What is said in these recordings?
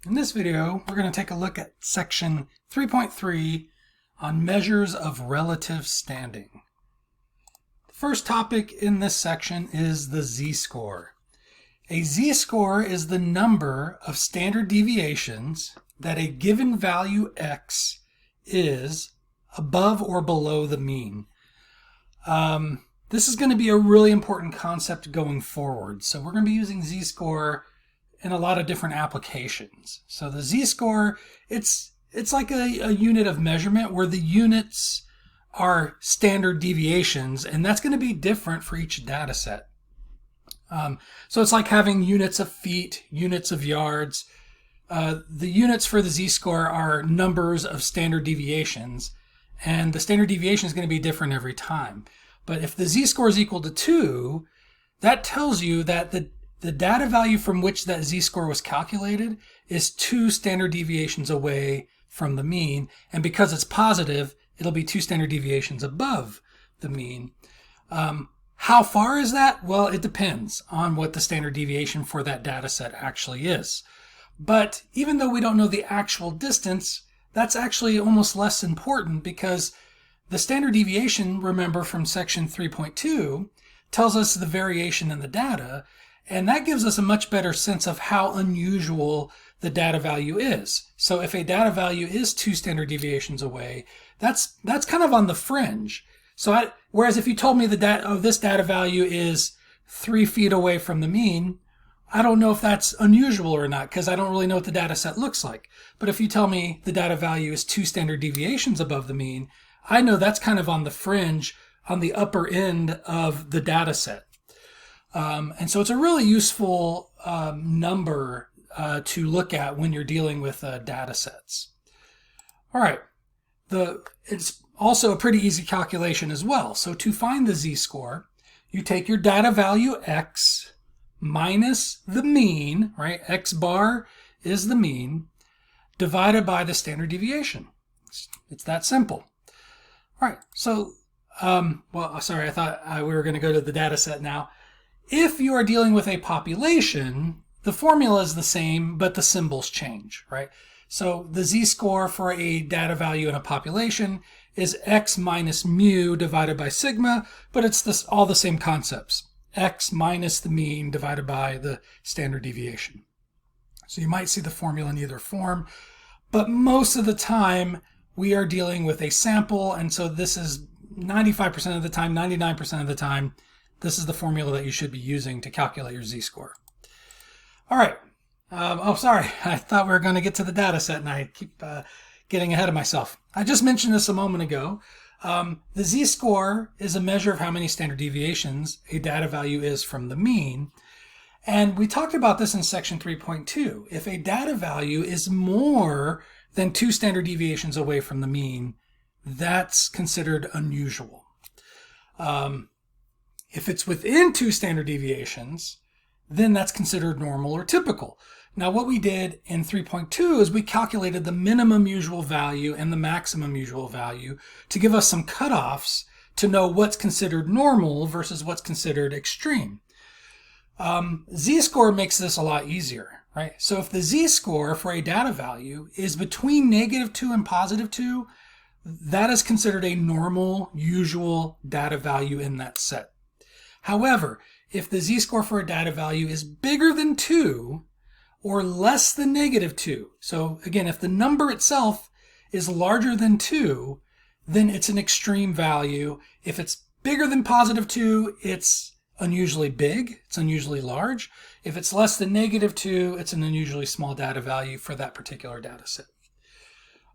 In this video, we're going to take a look at section 3.3 on measures of relative standing. The first topic in this section is the z-score. A z-score is the number of standard deviations that a given value x is above or below the mean. This is going to be a really important concept going forward. So we're going to be using z-score in a lot of different applications. So the z-score, it's like a unit of measurement where the units are standard deviations, and that's going to be different for each data set. So it's like having units of feet, units of yards. The units for the z-score are numbers of standard deviations, and the standard deviation is going to be different every time. But if the z-score is equal to 2, that tells you that the data value from which that z-score was calculated is 2 standard deviations away from the mean. And because it's positive, it'll be 2 standard deviations above the mean. How far is that? Well, it depends on what the standard deviation for that data set actually is. But even though we don't know the actual distance, that's actually almost less important, because the standard deviation, remember from section 3.2, tells us the variation in the data. And that gives us a much better sense of how unusual the data value is. So if a data value is 2 standard deviations away, that's kind of on the fringe. So whereas if you told me this data value is 3 feet away from the mean, I don't know if that's unusual or not, because I don't really know what the data set looks like. But if you tell me the data value is 2 standard deviations above the mean, I know that's kind of on the fringe, on the upper end of the data set. And so it's a really useful number to look at when you're dealing with data sets. All right, it's also a pretty easy calculation as well. So to find the z-score, you take your data value x minus the mean, right? X bar is the mean, divided by the standard deviation. It's that simple. All right, so, well, sorry, I thought we were going to go to the data set now. If you are dealing with a population, the formula is the same, but the symbols change, right? So the z-score for a data value in a population is x minus mu divided by sigma, but it's all the same concepts. X minus the mean divided by the standard deviation. So you might see the formula in either form, but most of the time we are dealing with a sample, and so this is 95% of the time, 99% of the time, this is the formula that you should be using to calculate your z-score. All right. Oh, sorry. I thought we were going to get to the data set, and I keep getting ahead of myself. I just mentioned this a moment ago. The z-score is a measure of how many standard deviations a data value is from the mean. And we talked about this in section 3.2. If a data value is more than 2 standard deviations away from the mean, that's considered unusual. If it's within 2 standard deviations, then that's considered normal or typical. Now, what we did in 3.2 is we calculated the minimum usual value and the maximum usual value to give us some cutoffs to know what's considered normal versus what's considered extreme. Z-score makes this a lot easier, right? So if the z-score for a data value is between -2 and +2, that is considered a normal, usual data value in that set. However, if the z-score for a data value is bigger than 2 or less than -2, so again, if the number itself is larger than 2, then it's an extreme value. If it's bigger than +2, it's unusually big, it's unusually large. If it's less than -2, it's an unusually small data value for that particular data set.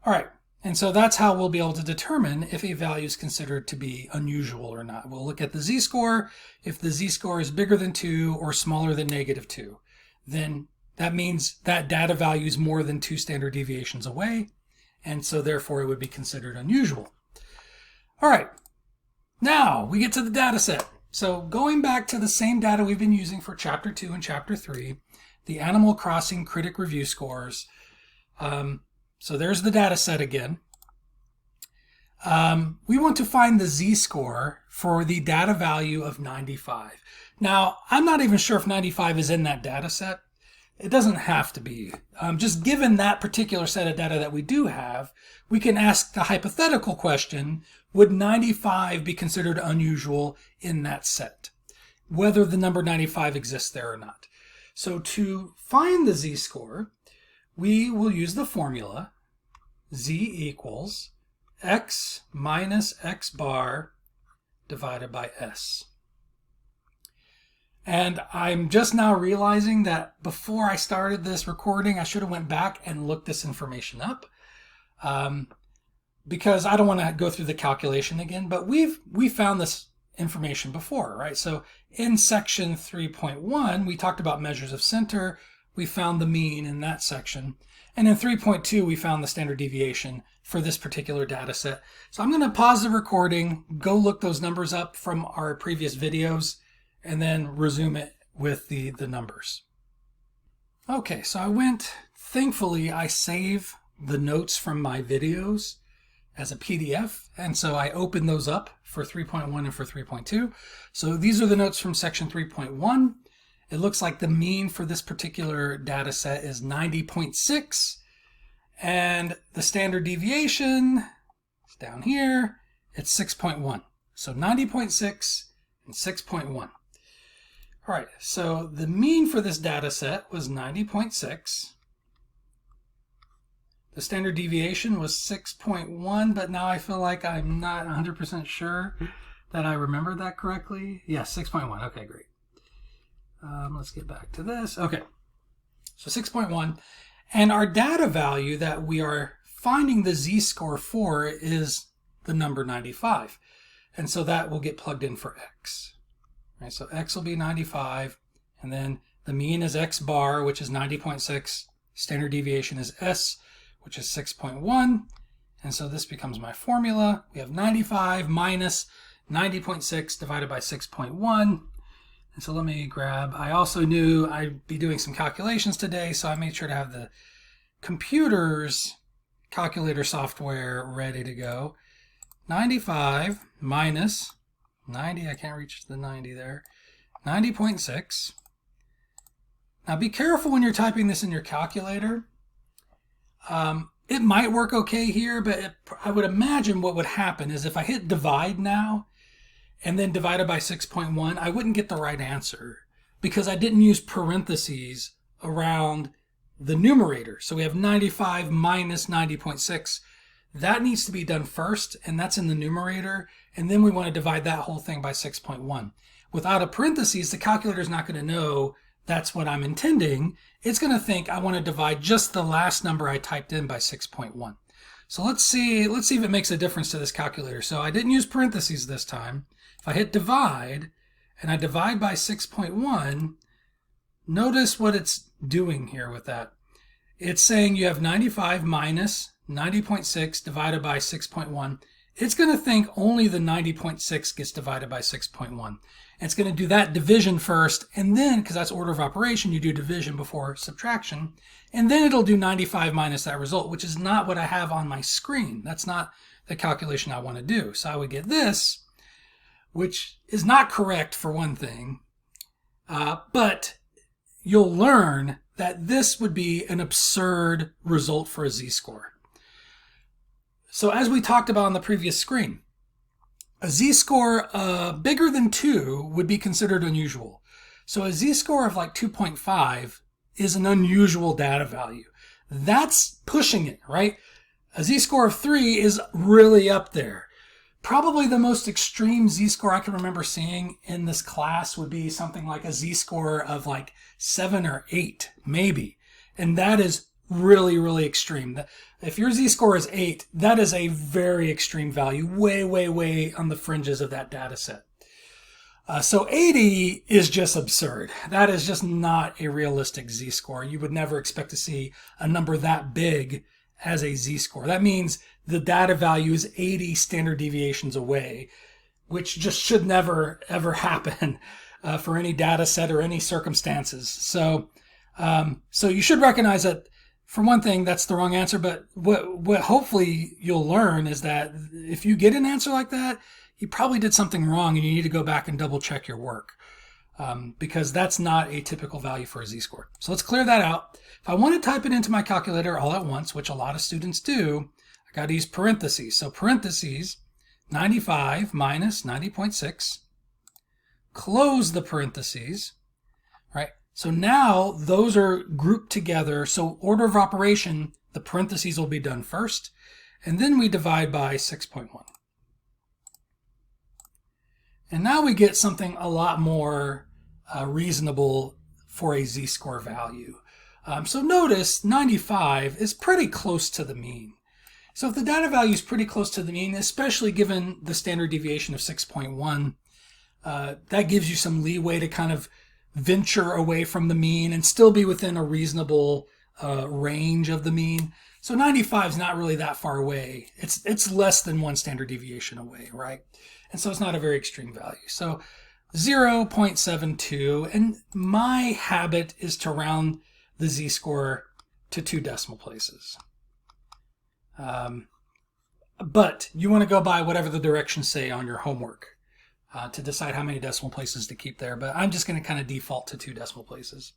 All right. And so that's how we'll be able to determine if a value is considered to be unusual or not. We'll look at the z-score. If the z-score is bigger than 2 or smaller than -2, then that means that data value is more than 2 standard deviations away, and so therefore it would be considered unusual. All right, now we get to the data set. So going back to the same data we've been using for Chapter 2 and Chapter 3, the Animal Crossing Critic Review scores. So there's the data set again. We want to find the z-score for the data value of 95. Now, I'm not even sure if 95 is in that data set. It doesn't have to be. Just given that particular set of data that we do have, we can ask the hypothetical question, would 95 be considered unusual in that set? Whether the number 95 exists there or not. So to find the z-score, we will use the formula z equals x minus x bar divided by s. And I'm just now realizing that before I started this recording, I should have went back and looked this information up, because I don't want to go through the calculation again, but we found this information before, right? So in section 3.1, we talked about measures of center. We found the mean in that section. And in 3.2, we found the standard deviation for this particular data set. So I'm going to pause the recording, go look those numbers up from our previous videos, and then resume it with the numbers. Okay, so thankfully I save the notes from my videos as a PDF, and so I opened those up for 3.1 and for 3.2. So these are the notes from section 3.1. It looks like the mean for this particular data set is 90.6, and the standard deviation is down here, it's 6.1. So 90.6 and 6.1. All right, so the mean for this data set was 90.6. The standard deviation was 6.1, but now I feel like I'm not 100% sure that I remember that correctly. Yes, 6.1. Okay, great. Let's get back to this. Okay, so 6.1. And our data value that we are finding the z-score for is the number 95. And so that will get plugged in for x. Right, so x will be 95, and then the mean is x bar, which is 90.6. Standard deviation is s, which is 6.1. And so this becomes my formula. We have 95 minus 90.6 divided by 6.1. And so let me grab, I also knew I'd be doing some calculations today, so I made sure to have the computer's calculator software ready to go. 95 minus 90, I can't reach the 90 there, 90.6. Now be careful when you're typing this in your calculator. It might work okay here, but I would imagine what would happen is if I hit divide now and then divided by 6.1, I wouldn't get the right answer because I didn't use parentheses around the numerator. So we have 95 minus 90.6. That needs to be done first, and that's in the numerator, and then we want to divide that whole thing by 6.1. Without a parentheses, the calculator is not going to know that's what I'm intending. It's going to think I want to divide just the last number I typed in by 6.1. So let's see if it makes a difference to this calculator. So I didn't use parentheses this time. If I hit divide and I divide by 6.1, notice what it's doing here with that. It's saying you have 95 minus 90.6 divided by 6.1. It's going to think only the 90.6 gets divided by 6.1. It's going to do that division first, and then, because that's order of operation, you do division before subtraction, and then it'll do 95 minus that result, which is not what I have on my screen. That's not the calculation I want to do. So I would get this, which is not correct for one thing, but you'll learn that this would be an absurd result for a z-score. So as we talked about on the previous screen, a z-score bigger than 2 would be considered unusual. So a z-score of like 2.5 is an unusual data value. That's pushing it, right? A z-score of 3 is really up there. Probably the most extreme z-score I can remember seeing in this class would be something like a z-score of like 7 or 8, maybe. And that is really, really extreme. If your z-score is 8, that is a very extreme value, way, way, way on the fringes of that data set. So 80 is just absurd. That is just not a realistic z-score. You would never expect to see a number that big as a z-score. That means the data value is 80 standard deviations away, which just should never, ever happen for any data set or any circumstances. So you should recognize that, for one thing, that's the wrong answer, but what hopefully you'll learn is that if you get an answer like that, you probably did something wrong and you need to go back and double check your work. because that's not a typical value for a z-score. So let's clear that out. If I want to type it into my calculator all at once, which a lot of students do, I got to use parentheses. So parentheses, 95 minus 90.6, close the parentheses, right? So now those are grouped together. So order of operation, the parentheses will be done first, and then we divide by 6.1. And now we get something a lot more reasonable for a z-score value. So notice 95 is pretty close to the mean. So if the data value is pretty close to the mean, especially given the standard deviation of 6.1, that gives you some leeway to kind of venture away from the mean and still be within a reasonable range of the mean. So 95 is not really that far away. It's less than one standard deviation away, right? And so it's not a very extreme value. So 0.72, and my habit is to round the z-score to 2 decimal places. But you want to go by whatever the directions say on your homework to decide how many decimal places to keep there. But I'm just going to kind of default to 2 decimal places.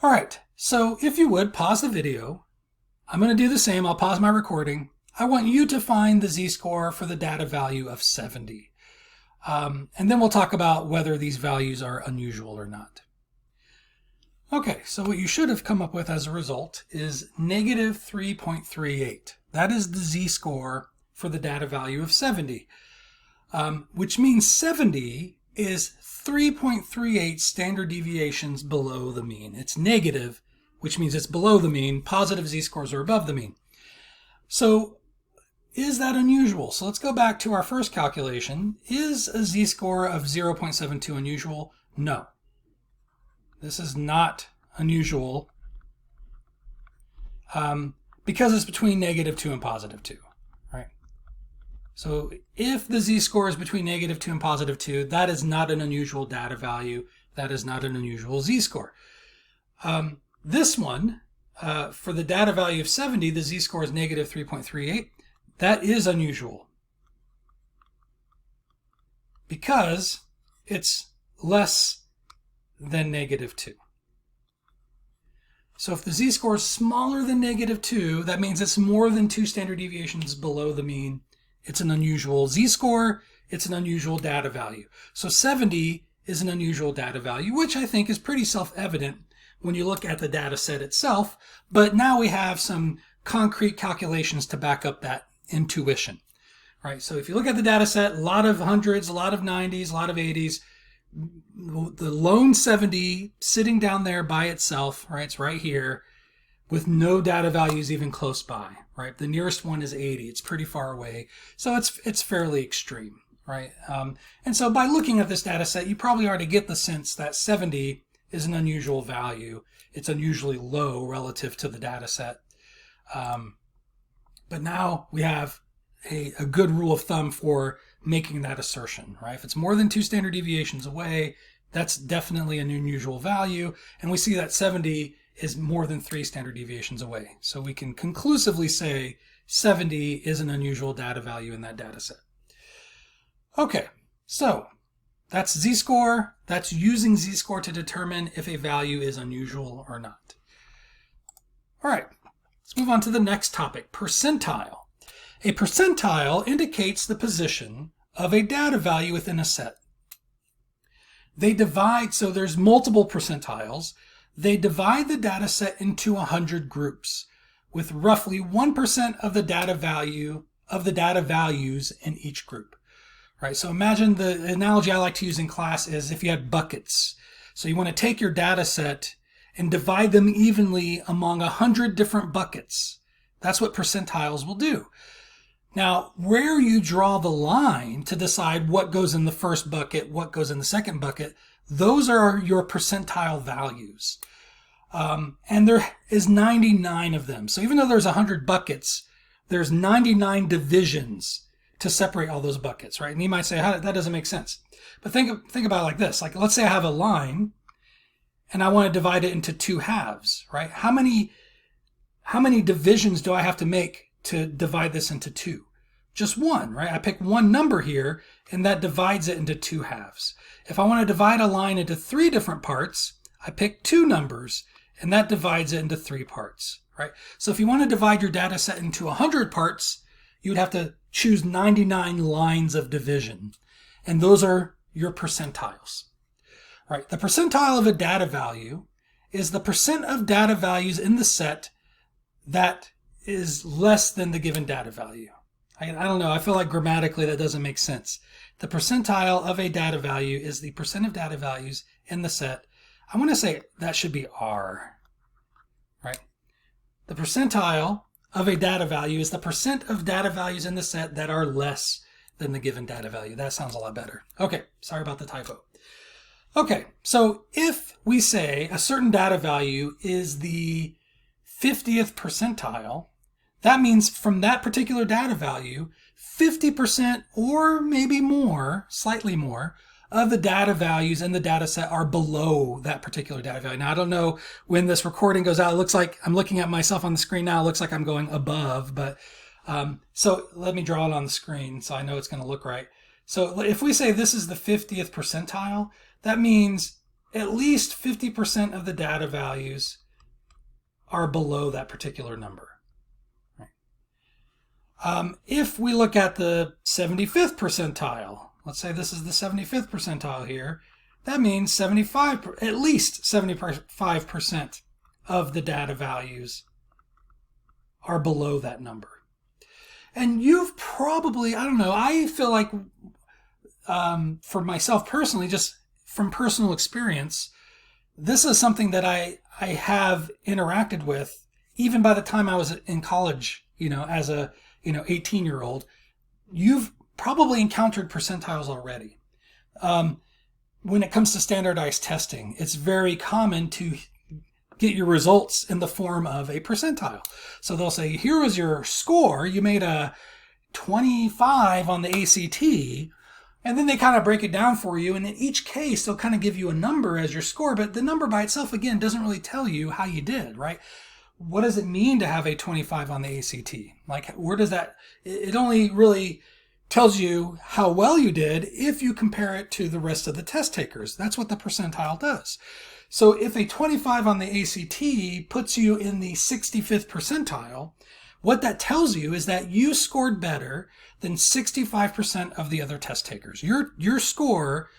All right, so if you would, pause the video. I'm going to do the same. I'll pause my recording. I want you to find the z-score for the data value of 70. And then we'll talk about whether these values are unusual or not. Okay, so what you should have come up with as a result is negative 3.38. That is the z-score for the data value of 70, which means 70 is 3.38 standard deviations below the mean. It's negative, which means it's below the mean. Positive z-scores are above the mean. So is that unusual? So let's go back to our first calculation. Is a z-score of 0.72 unusual? No. This is not unusual because it's between negative 2 and positive 2, right? So if the z-score is between negative 2 and positive 2, that is not an unusual data value. That is not an unusual z-score. This one, for the data value of 70, the z-score is negative 3.38. That is unusual because it's less than negative 2. So if the z-score is smaller than negative 2, that means it's more than 2 standard deviations below the mean. It's an unusual z-score. It's an unusual data value. So 70 is an unusual data value, which I think is pretty self-evident when you look at the data set itself. But now we have some concrete calculations to back up that intuition, right? So if you look at the data set, a lot of hundreds, a lot of 90s, a lot of 80s, the lone 70 sitting down there by itself, right? It's right here with no data values even close by, right? The nearest one is 80. It's pretty far away. So it's fairly extreme, right? And so by looking at this data set, you probably already get the sense that 70 is an unusual value. It's unusually low relative to the data set. But now we have a good rule of thumb for making that assertion, right? If it's more than 2 standard deviations away, that's definitely an unusual value. And we see that 70 is more than 3 standard deviations away. So we can conclusively say 70 is an unusual data value in that data set. Okay, so that's z-score. That's using z-score to determine if a value is unusual or not. All right, let's move on to the next topic, percentile. A percentile indicates the position of a data value within a set. They divide, so there's multiple percentiles. They divide the data set into 100 groups with roughly 1% of the data value of the data values in each group. Right? So imagine the analogy I like to use in class is if you had buckets. So you want to take your data set and divide them evenly among 100 different buckets. That's what percentiles will do. Now, where you draw the line to decide what goes in the first bucket, what goes in the second bucket, those are your percentile values. And there is 99 of them. So even though there's 100 buckets, there's 99 divisions to separate all those buckets, right? And you might say, that doesn't make sense. But think about it like this. Like, let's say I have a line and I want to divide it into 2 halves, right? How many divisions do I have to make to divide this into 2? just one, right? I pick one number here, and that divides it into two halves. If I want to divide a line into three different parts, I pick two numbers, and that divides it into three parts, right? So if you want to divide your data set into 100 parts, you would have to choose 99 lines of division. And those are your percentiles, right? The percentile of a data value is the percent of data values in the set that is less than the given data value. I don't know. I feel like grammatically that doesn't make sense. The percentile of a data value is the percent of data values in the set. I want to say that should be R, right? The percentile of a data value is the percent of data values in the set that are less than the given data value. That sounds a lot better. Okay, sorry about the typo. Okay, so if we say a certain data value is the 50th percentile, that means from that particular data value, 50% or maybe more, slightly more, of the data values in the data set are below that particular data value. Now, I don't know when this recording goes out. It looks like I'm looking at myself on the screen now. It looks like I'm going above, but so let me draw it on the screen so I know it's going to look right. So if we say this is the 50th percentile, that means at least 50% of the data values are below that particular number. If we look at the 75th percentile, let's say this is the 75th percentile here, that means at least 75% of the data values are below that number. And you've probably, I don't know, I feel like for myself personally, just from personal experience, this is something that I have interacted with even by the time I was in college, as a 18-year-old. You've probably encountered percentiles already. When it comes to standardized testing, it's very common to get your results in the form of a percentile. So they'll say, here was your score. You made a 25 on the ACT. And then they kind of break it down for you. And in each case, they'll kind of give you a number as your score. But the number by itself, again, doesn't really tell you how you did, right? What does it mean to have a 25 on the ACT? Like, where does that, it only really tells you how well you did if you compare it to the rest of the test takers. That's what the percentile does. So if a 25 on the ACT puts you in the 65th percentile, what that tells you is that you scored better than 65% of the other test takers. Your score,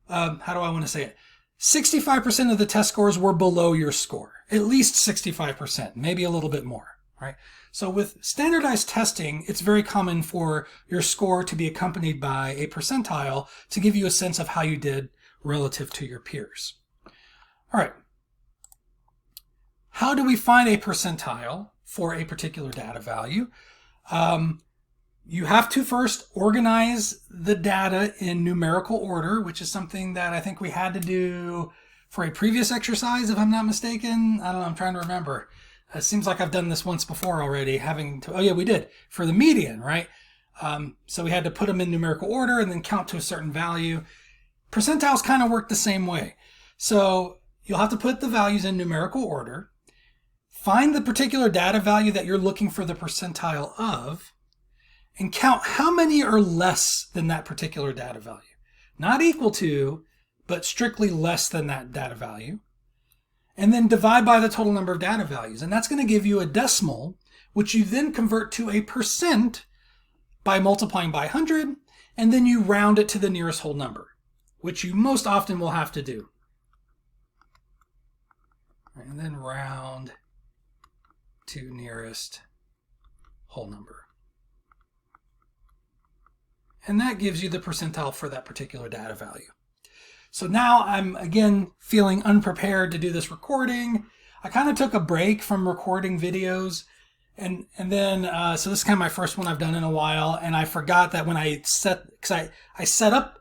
how do I want to say it? 65% of the test scores were below your score. At least 65%, maybe a little bit more, right? So with standardized testing, it's very common for your score to be accompanied by a percentile to give you a sense of how you did relative to your peers. All right. How do we find a percentile for a particular data value? You have to first organize the data in numerical order, which is something that I think we had to do for a previous exercise, if I'm not mistaken. I don't know, I'm trying to remember. It seems like I've done this once before already, oh yeah, we did, for the median, right? So we had to put them in numerical order and then count to a certain value. Percentiles kind of work the same way. So you'll have to put the values in numerical order, find the particular data value that you're looking for the percentile of, and count how many are less than that particular data value. Not equal to, but strictly less than that data value. And then divide by the total number of data values. And that's going to give you a decimal, which you then convert to a percent by multiplying by 100, and then you round it to the nearest whole number, which you most often will have to do. And then round to nearest whole number. And that gives you the percentile for that particular data value. So now I'm, again, feeling unprepared to do this recording. I kind of took a break from recording videos. And then, so this is kind of my first one I've done in a while. And I forgot that when I set up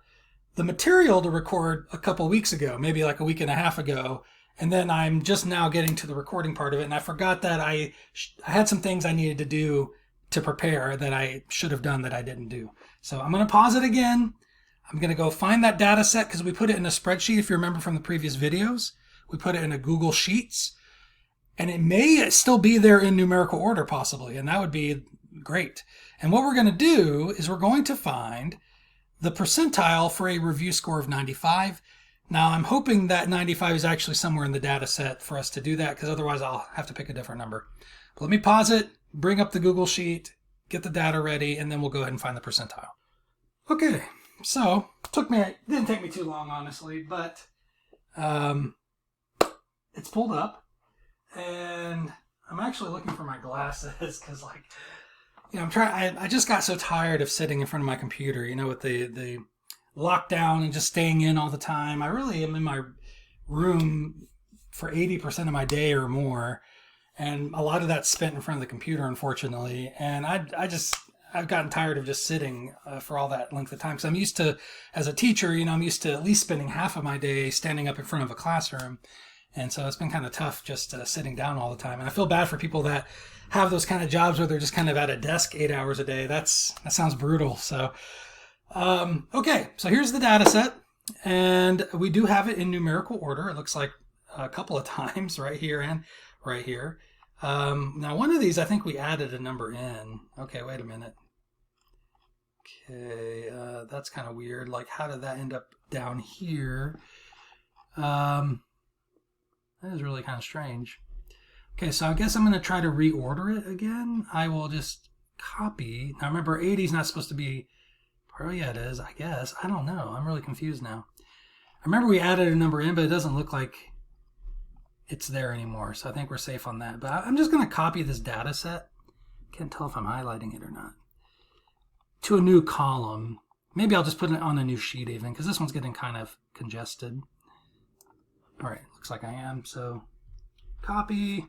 the material to record a couple weeks ago, maybe like a week and a half ago. And then I'm just now getting to the recording part of it. And I forgot that I had some things I needed to do to prepare that I should have done that I didn't do. So I'm going to pause it again. I'm going to go find that data set because we put it in a spreadsheet. If you remember from the previous videos, we put it in a Google Sheets, and it may still be there in numerical order possibly. And that would be Great. And what we're going to do is we're going to find the percentile for a review score of 95. Now, I'm hoping that 95 is actually somewhere in the data set for us to do that, because otherwise I'll have to pick a different number. But let me pause it, bring up the Google Sheet, get the data ready, and then we'll go ahead and find the percentile. Okay, so it didn't take me too long, honestly, but it's pulled up, and I'm actually looking for my glasses because, I just got so tired of sitting in front of my computer, with the lockdown and just staying in all the time. I really am in my room for 80% of my day or more, and a lot of that's spent in front of the computer, unfortunately. And I've gotten tired of just sitting for all that length of time. Because I'm used to, as a teacher, I'm used to at least spending half of my day standing up in front of a classroom. And so it's been kind of tough just sitting down all the time. And I feel bad for people that have those kind of jobs where they're just kind of at a desk 8 hours a day. That sounds brutal. So, okay, so here's the data set. And we do have it in numerical order. It looks like a couple of times right here and right here. Now, one of these, I think we added a number in. Okay, wait a minute. Okay, that's kind of weird. Like, how did that end up down here? That is really kind of strange. Okay, so I guess I'm going to try to reorder it again. I will just copy. Now, remember, 80 is not supposed to be... Oh, yeah, it is, I guess. I don't know. I'm really confused now. I remember we added a number in, but it doesn't look like it's there anymore. So I think we're safe on that. But I'm just going to copy this data set. Can't tell if I'm highlighting it or not. To a new column. Maybe I'll just put it on a new sheet even, because this one's getting kind of congested. All right, looks like I am. So copy.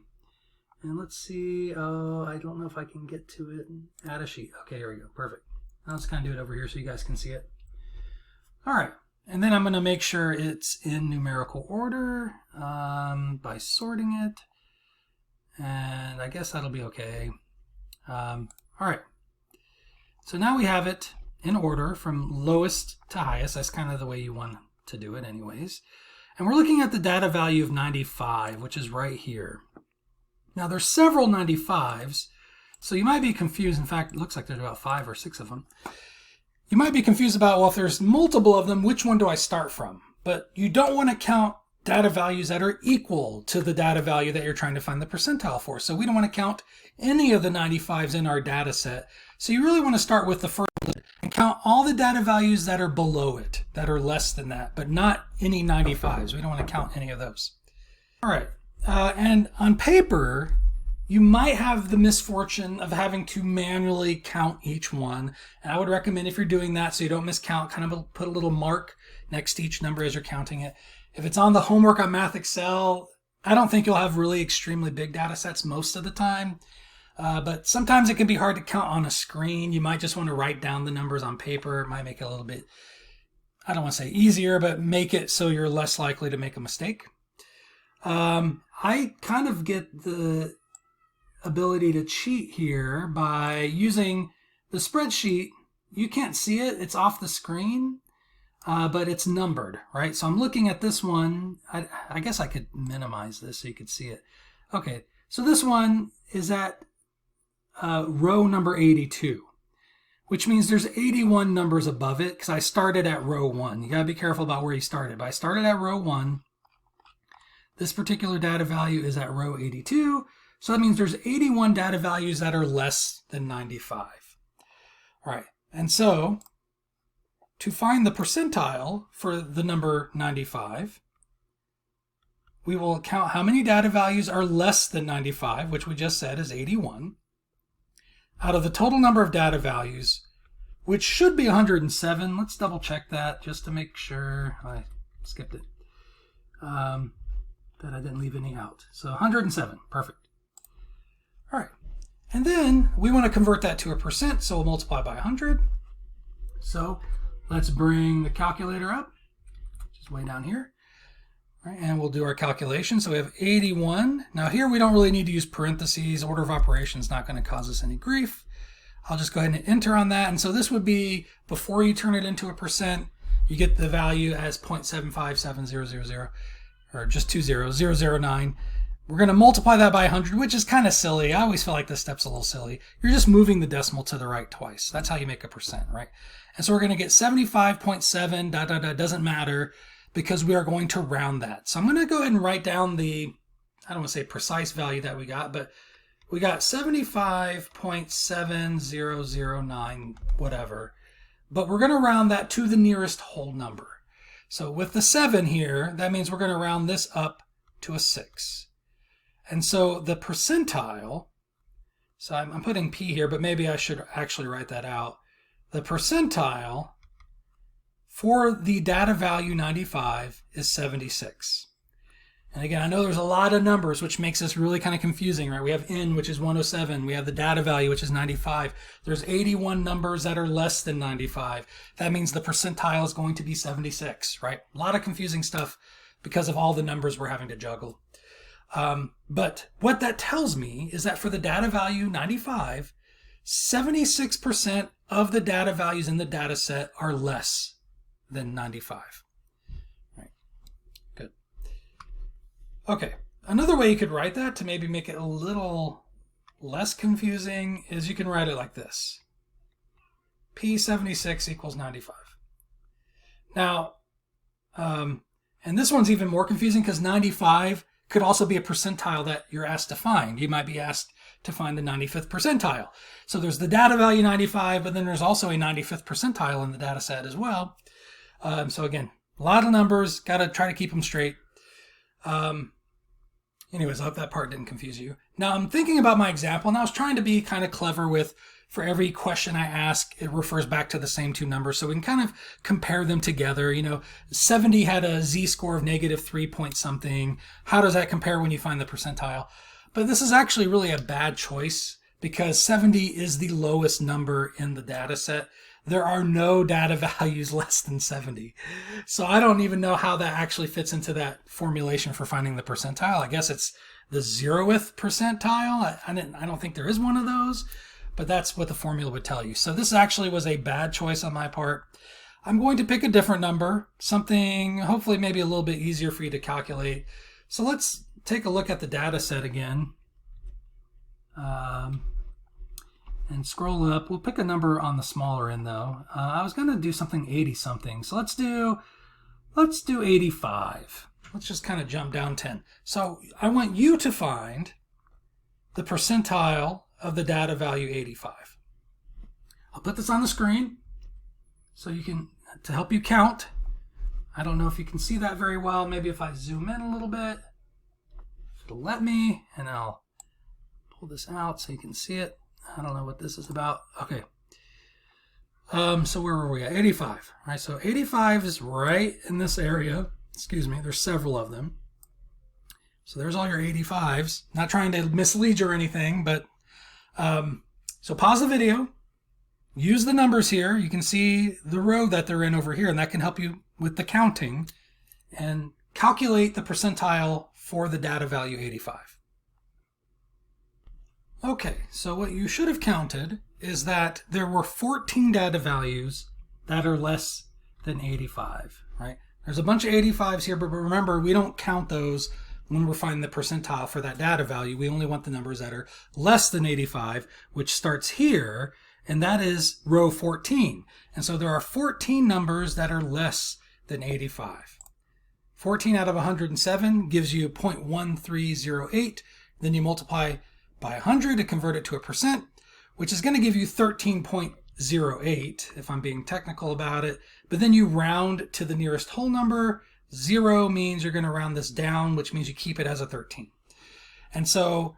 And let's see. Oh, I don't know if I can get to it. Add a sheet. Okay, here we go. Perfect. I'll just kind of do it over here so you guys can see it. All right. And then I'm going to make sure it's in numerical order by sorting it. And I guess that'll be okay. All right. So now we have it in order from lowest to highest. That's kind of the way you want to do it anyways. And we're looking at the data value of 95, which is right here. Now there's several 95s. So you might be confused. In fact, it looks like there's about 5 or 6 of them. You might be confused about, well, if there's multiple of them, which one do I start from? But you don't want to count data values that are equal to the data value that you're trying to find the percentile for. So we don't want to count any of the 95s in our data set. So you really want to start with the first and count all the data values that are below it, that are less than that, but not any 95s. We don't want to count any of those. All right. And on paper, you might have the misfortune of having to manually count each one. And I would recommend, if you're doing that so you don't miscount, kind of put a little mark next to each number as you're counting it. If it's on the homework on Math Excel, I don't think you'll have really extremely big data sets most of the time. But sometimes it can be hard to count on a screen. You might just want to write down the numbers on paper. It might make it a little bit, I don't want to say easier, but make it so you're less likely to make a mistake. I kind of get the ability to cheat here by using the spreadsheet. You can't see it, it's off the screen, but it's numbered, right? So I'm looking at this one. I guess I could minimize this so you could see it. Okay, so this one is at row number 82, which means there's 81 numbers above it because I started at row 1. You gotta be careful about where you started, but I started at row 1. This particular data value is at row 82. So that means there's 81 data values that are less than 95. All right, and so to find the percentile for the number 95, we will count how many data values are less than 95, which we just said is 81, out of the total number of data values, which should be 107. Let's double check that just to make sure. I skipped it. That I didn't leave any out. So 107, perfect. All right, and then we want to convert that to a percent, so we'll multiply by 100. So let's bring the calculator up, which is way down here. All right, and we'll do our calculation. So we have 81. Now here we don't really need to use parentheses. Order of operations is not going to cause us any grief. I'll just go ahead and enter on that. And so this would be, before you turn it into a percent, you get the value as 0.757000, or just 2 zeros, 009. We're going to multiply that by 100, which is kind of silly. I always feel like this step's a little silly. You're just moving the decimal to the right twice. That's how you make a percent, right? And so we're going to get 75.7, doesn't matter, because we are going to round that. So I'm going to go ahead and write down the, I don't want to say precise value that we got, but we got 75.7009, whatever. But we're going to round that to the nearest whole number. So with the 7 here, that means we're going to round this up to a 6. And so the percentile, so I'm putting P here, but maybe I should actually write that out. The percentile for the data value 95 is 76. And again, I know there's a lot of numbers, which makes this really kind of confusing, right? We have N, which is 107. We have the data value, which is 95. There's 81 numbers that are less than 95. That means the percentile is going to be 76, right? A lot of confusing stuff because of all the numbers we're having to juggle. But what that tells me is that for the data value 95, 76% of the data values in the data set are less than 95. Right. Good. Okay. Another way you could write that to maybe make it a little less confusing is you can write it like this. P76 equals 95. Now, and this one's even more confusing because 95 could also be a percentile that you're asked to find. You might be asked to find the 95th percentile. So there's the data value 95, but then there's also a 95th percentile in the data set as well. So again, a lot of numbers, got to try to keep them straight. Anyways, I hope that part didn't confuse you. Now I'm thinking about my example, and I was trying to be kind of clever with, for every question I ask, it refers back to the same two numbers. So we can kind of compare them together. You know, 70 had a z-score of negative 3 point something. How does that compare when you find the percentile? But this is actually really a bad choice because 70 is the lowest number in the data set. There are no data values less than 70. So I don't even know how that actually fits into that formulation for finding the percentile. I guess it's the 0th percentile. I don't think there is one of those, but that's what the formula would tell you. So this actually was a bad choice on my part. I'm going to pick a different number, something hopefully maybe a little bit easier for you to calculate. So let's take a look at the data set again. And scroll up. We'll pick a number on the smaller end though. I was going to do something 80 something. So let's do 85. Let's just kind of jump down 10. So I want you to find the percentile of the data value 85. I'll put this on the screen so you can, to help you count. I don't know if you can see that very well. Maybe if I zoom in a little bit, it'll let me, and I'll pull this out so you can see it. I don't know what this is about. Okay. So where were we at? 85. Right. So 85 is right in this area. Excuse me. There's several of them. So there's all your 85s. Not trying to mislead you or anything, but so pause the video. Use the numbers here. You can see the row that they're in over here, and that can help you with the counting and calculate the percentile for the data value 85. Okay, so what you should have counted is that there were 14 data values that are less than 85, right? There's a bunch of 85s here, but remember, we don't count those when we're finding the percentile for that data value. We only want the numbers that are less than 85, which starts here, and that is row 14. And so there are 14 numbers that are less than 85. 14 out of 107 gives you 0.1308. Then you multiply by 100 to convert it to a percent, which is going to give you 13.08 if I'm being technical about it. But then you round to the nearest whole number. 0 means you're going to round this down, which means you keep it as a 13. And so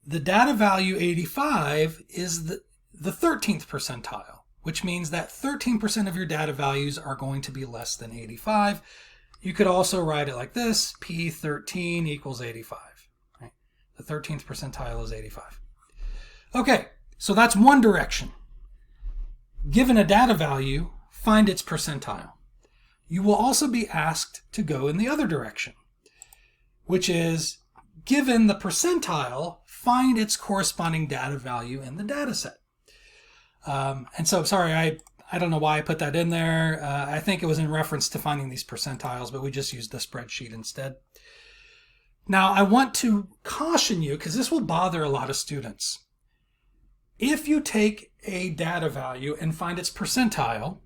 the data value 85 is the 13th percentile, which means that 13% of your data values are going to be less than 85. You could also write it like this: P13 equals 85. Right? The 13th percentile is 85. Okay, so that's one direction. Given a data value, find its percentile. You will also be asked to go in the other direction, which is, given the percentile, find its corresponding data value in the data set. And so, sorry, I don't know why I put that in there. I think it was in reference to finding these percentiles, but we just used the spreadsheet instead. Now, I want to caution you, because this will bother a lot of students. If you take a data value and find its percentile,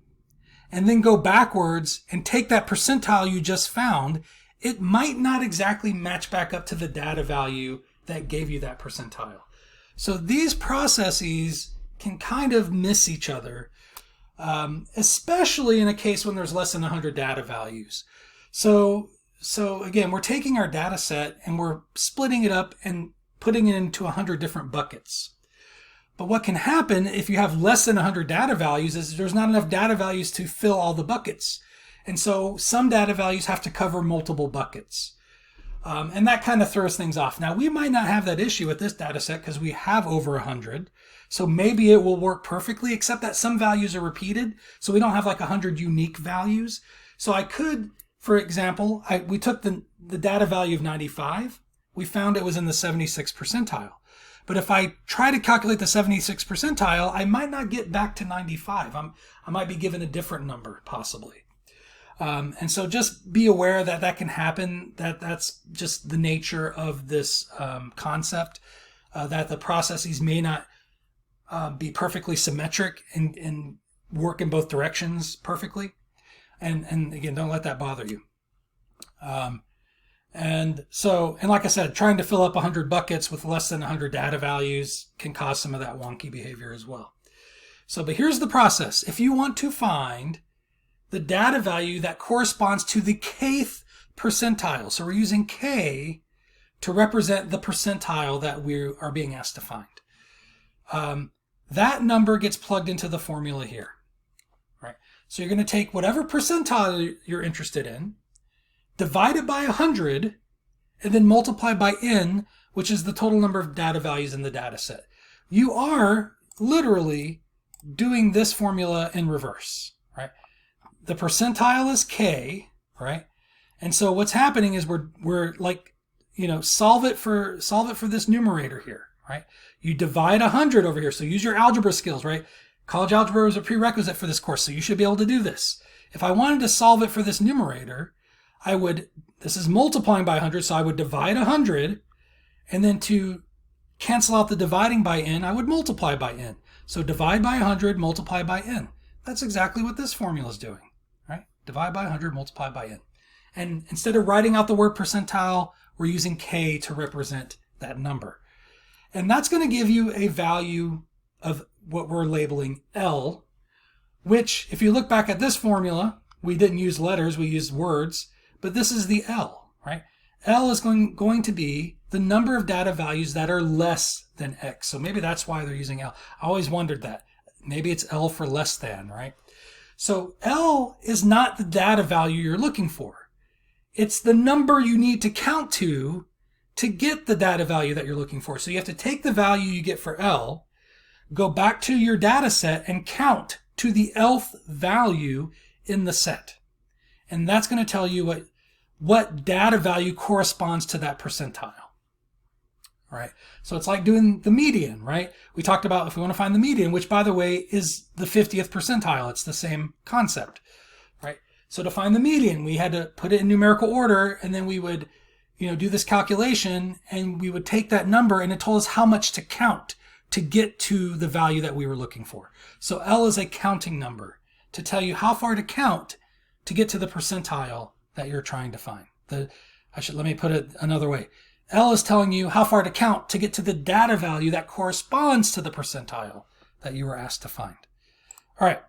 and then go backwards and take that percentile you just found, it might not exactly match back up to the data value that gave you that percentile. So these processes can kind of miss each other, especially in a case when there's less than 100 data values. So again, we're taking our data set and we're splitting it up and putting it into 100 different buckets. But what can happen if you have less than 100 data values is there's not enough data values to fill all the buckets. And so some data values have to cover multiple buckets. And that kind of throws things off. Now, we might not have that issue with this data set because we have over 100. So maybe it will work perfectly, except that some values are repeated. So we don't have like 100 unique values. So I could, for example, we took the data value of 95. We found it was in the 76th percentile. But if I try to calculate the 76th percentile, I might not get back to 95. I might be given a different number, possibly. And so just be aware that that can happen, that's just the nature of this concept, that the processes may not be perfectly symmetric and work in both directions perfectly. And again, don't let that bother you. And like I said, trying to fill up 100 buckets with less than 100 data values can cause some of that wonky behavior as well. But here's the process. If you want to find the data value that corresponds to the kth percentile, so we're using k to represent the percentile that we are being asked to find. That number gets plugged into the formula here, right? So you're going to take whatever percentile you're interested in, divide it by 100, and then multiply by n, which is the total number of data values in the data set. You are literally doing this formula in reverse, right? The percentile is k, right? And so what's happening is we're like, solve it for this numerator here, right? You divide 100 over here, so use your algebra skills, right? College algebra is a prerequisite for this course, so you should be able to do this. If I wanted to solve it for this numerator, this is multiplying by 100, so I would divide 100, and then to cancel out the dividing by n, I would multiply by n. So divide by 100, multiply by n. That's exactly what this formula is doing, right? Divide by 100, multiply by n. And instead of writing out the word percentile, we're using k to represent that number. And that's going to give you a value of what we're labeling L, which, if you look back at this formula, we didn't use letters, we used words. But this is the L, right? L is going to be the number of data values that are less than X. So maybe that's why they're using L. I always wondered that. Maybe it's L for less than, right? So L is not the data value you're looking for. It's the number you need to count to get the data value that you're looking for. So you have to take the value you get for L, go back to your data set and count to the Lth value in the set. And that's going to tell you what data value corresponds to that percentile, right? So it's like doing the median, right? We talked about if we want to find the median, which by the way is the 50th percentile. It's the same concept, right? So to find the median, we had to put it in numerical order, and then we would, do this calculation, and we would take that number, and it told us how much to count to get to the value that we were looking for. So L is a counting number to tell you how far to count to get to the percentile that you're trying to find. Let me put it another way. L is telling you how far to count to get to the data value that corresponds to the percentile that you were asked to find. All right.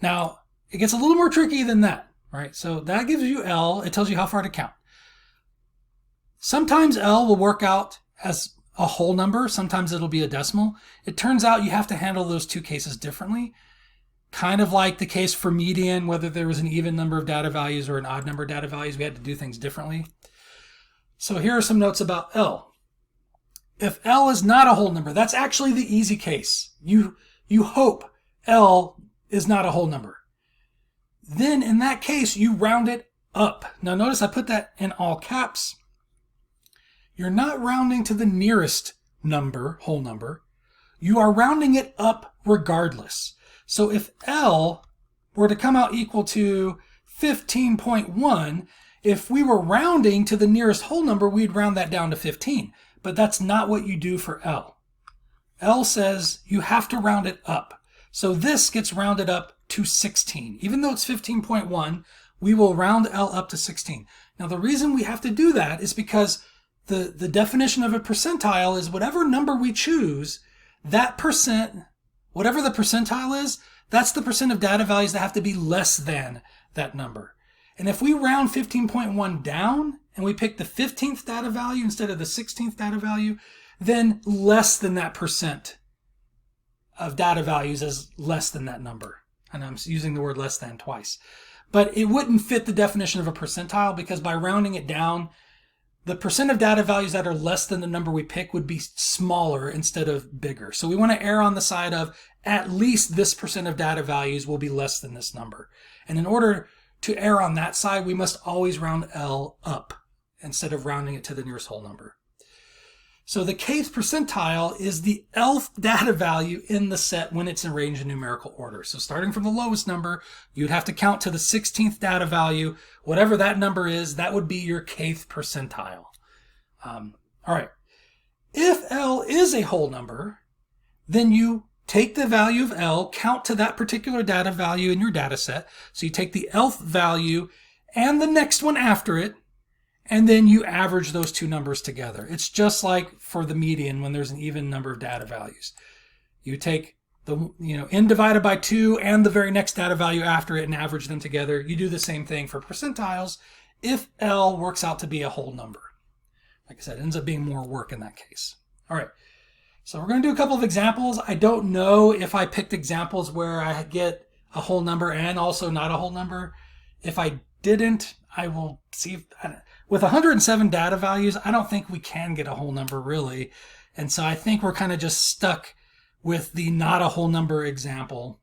Now, it gets a little more tricky than that, right? So that gives you L. It tells you how far to count. Sometimes L will work out as a whole number. Sometimes it'll be a decimal. It turns out you have to handle those two cases differently. Kind of like the case for median, whether there was an even number of data values or an odd number of data values, we had to do things differently. So here are some notes about L. If L is not a whole number, that's actually the easy case. You hope L is not a whole number. Then in that case, you round it up. Now notice I put that in all caps. You're not rounding to the nearest number, whole number. You are rounding it up regardless. So if L were to come out equal to 15.1, If we were rounding to the nearest whole number, we'd round that down to 15. But that's not what you do for L. L says you have to round it up. So this gets rounded up to 16. Even though it's 15.1, we will round L up to 16. Now the reason we have to do that is because the definition of a percentile is whatever number we choose, that percent, whatever the percentile is, that's the percent of data values that have to be less than that number. And if we round 15.1 down and we pick the 15th data value instead of the 16th data value, then less than that percent of data values is less than that number. And I'm using the word less than twice. But it wouldn't fit the definition of a percentile because by rounding it down, the percent of data values that are less than the number we pick would be smaller instead of bigger. So we want to err on the side of at least this percent of data values will be less than this number. And in order to err on that side, we must always round L up instead of rounding it to the nearest whole number. So the kth percentile is the Lth data value in the set when it's arranged in numerical order. So starting from the lowest number, you'd have to count to the 16th data value. Whatever that number is, that would be your kth percentile. All right. If L is a whole number, then you take the value of L, count to that particular data value in your data set. So you take the Lth value and the next one after it, and then you average those two numbers together. It's just like for the median when there's an even number of data values. You take the n divided by 2 and the very next data value after it and average them together. You do the same thing for percentiles if L works out to be a whole number. Like I said, it ends up being more work in that case. All right. So we're going to do a couple of examples. I don't know if I picked examples where I get a whole number and also not a whole number. If I didn't, I will see. With 107 data values, I don't think we can get a whole number really. And so I think we're kind of just stuck with the not a whole number example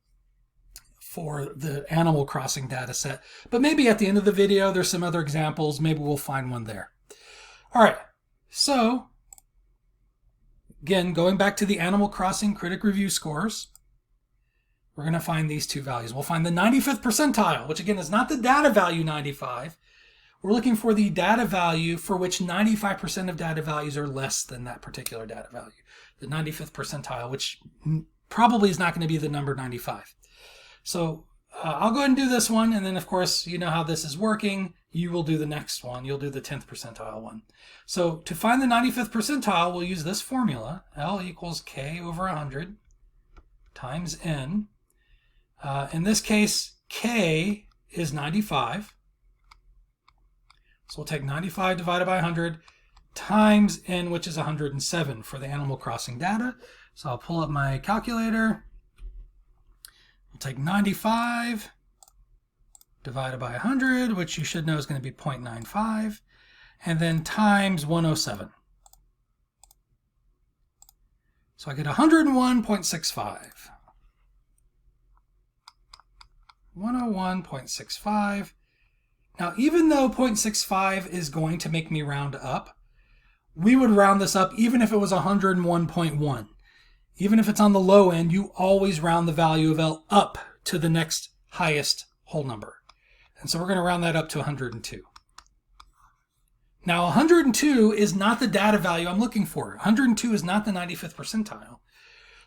for the Animal Crossing data set. But maybe at the end of the video, there's some other examples. Maybe we'll find one there. All right. So again, going back to the Animal Crossing critic review scores, we're going to find these two values. We'll find the 95th percentile, which again is not the data value 95. We're looking for the data value for which 95% of data values are less than that particular data value. The 95th percentile, which probably is not going to be the number 95. So I'll go ahead and do this one. And then, of course, you know how this is working. You will do the next one. You'll do the 10th percentile one. So to find the 95th percentile, we'll use this formula. L equals K over 100 times N. In this case, K is 95. So we'll take 95 divided by 100 times N, which is 107 for the Animal Crossing data. So I'll pull up my calculator. We'll take 95 divided by 100, which you should know is going to be 0.95, and then times 107. So I get 101.65. 101.65. Now, even though 0.65 is going to make me round up, we would round this up even if it was 101.1. Even if it's on the low end, you always round the value of L up to the next highest whole number. And so we're going to round that up to 102. Now, 102 is not the data value I'm looking for. 102 is not the 95th percentile.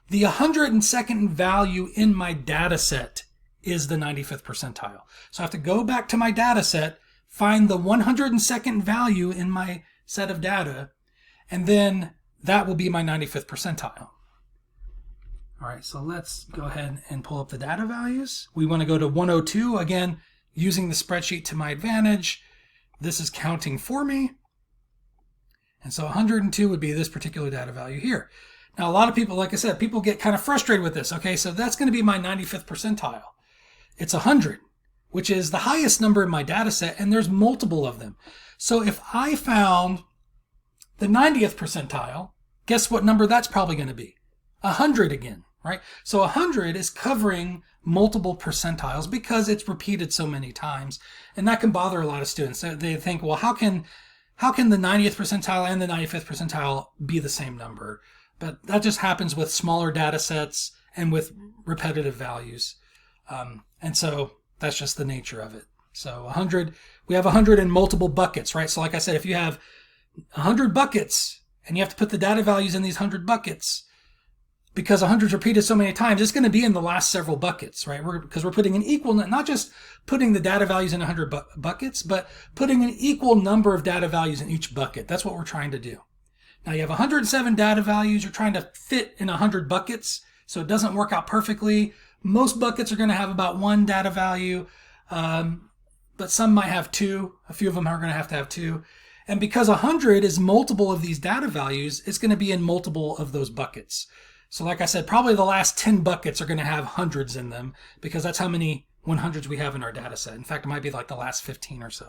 The 102nd value in my data set is the 95th percentile. So I have to go back to my data set, find the 102nd value in my set of data, and then that will be my 95th percentile. All right, so let's go ahead and pull up the data values. We want to go to 102. Again, using the spreadsheet to my advantage, this is counting for me. And so 102 would be this particular data value here. Now, a lot of people, like I said, people get kind of frustrated with this. Okay, so that's going to be my 95th percentile. It's 100, which is the highest number in my data set, and there's multiple of them. So if I found the 90th percentile, guess what number that's probably going to be? 100 again, right? So 100 is covering multiple percentiles because it's repeated so many times, and that can bother a lot of students. They think, well, how can the 90th percentile and the 95th percentile be the same number? But that just happens with smaller data sets and with repetitive values. And so that's just the nature of it. So 100, we have 100 in multiple buckets, right? So like I said, if you have 100 buckets and you have to put the data values in these 100 buckets, because 100 is repeated so many times, it's going to be in the last several buckets, right? Because we're putting an equal, not just putting the data values in 100 buckets, but putting an equal number of data values in each bucket. That's what we're trying to do. Now you have 107 data values. You're trying to fit in 100 buckets, so it doesn't work out perfectly. Most buckets are going to have about one data value, but some might have two. A few of them are going to have two. And because 100 is multiple of these data values, it's going to be in multiple of those buckets. So like I said, probably the last 10 buckets are going to have hundreds in them because that's how many 100s we have in our data set. In fact, it might be like the last 15 or so.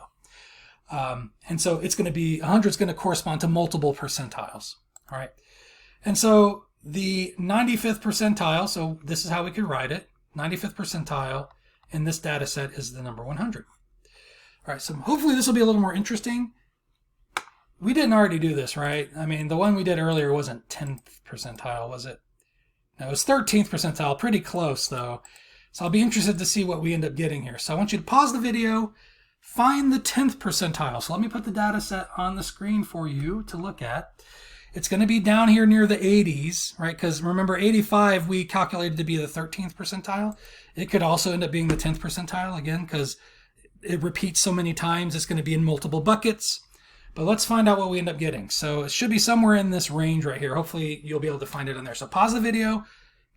And so it's going to be 100 is going to correspond to multiple percentiles. All right. And so the 95th percentile, so this is how we could write it. 95th percentile in this data set is the number 100. All right. So hopefully this will be a little more interesting. We didn't already do this, right? I mean, the one we did earlier wasn't 10th percentile, was it? No, it was 13th percentile, pretty close though. So I'll be interested to see what we end up getting here. So I want you to pause the video, find the 10th percentile. So let me put the data set on the screen for you to look at. It's going to be down here near the 80s, right? Because remember 85 we calculated to be the 13th percentile. It could also end up being the 10th percentile again because it repeats so many times. It's going to be in multiple buckets. But let's find out what we end up getting. So it should be somewhere in this range right here. Hopefully you'll be able to find it in there. So pause the video,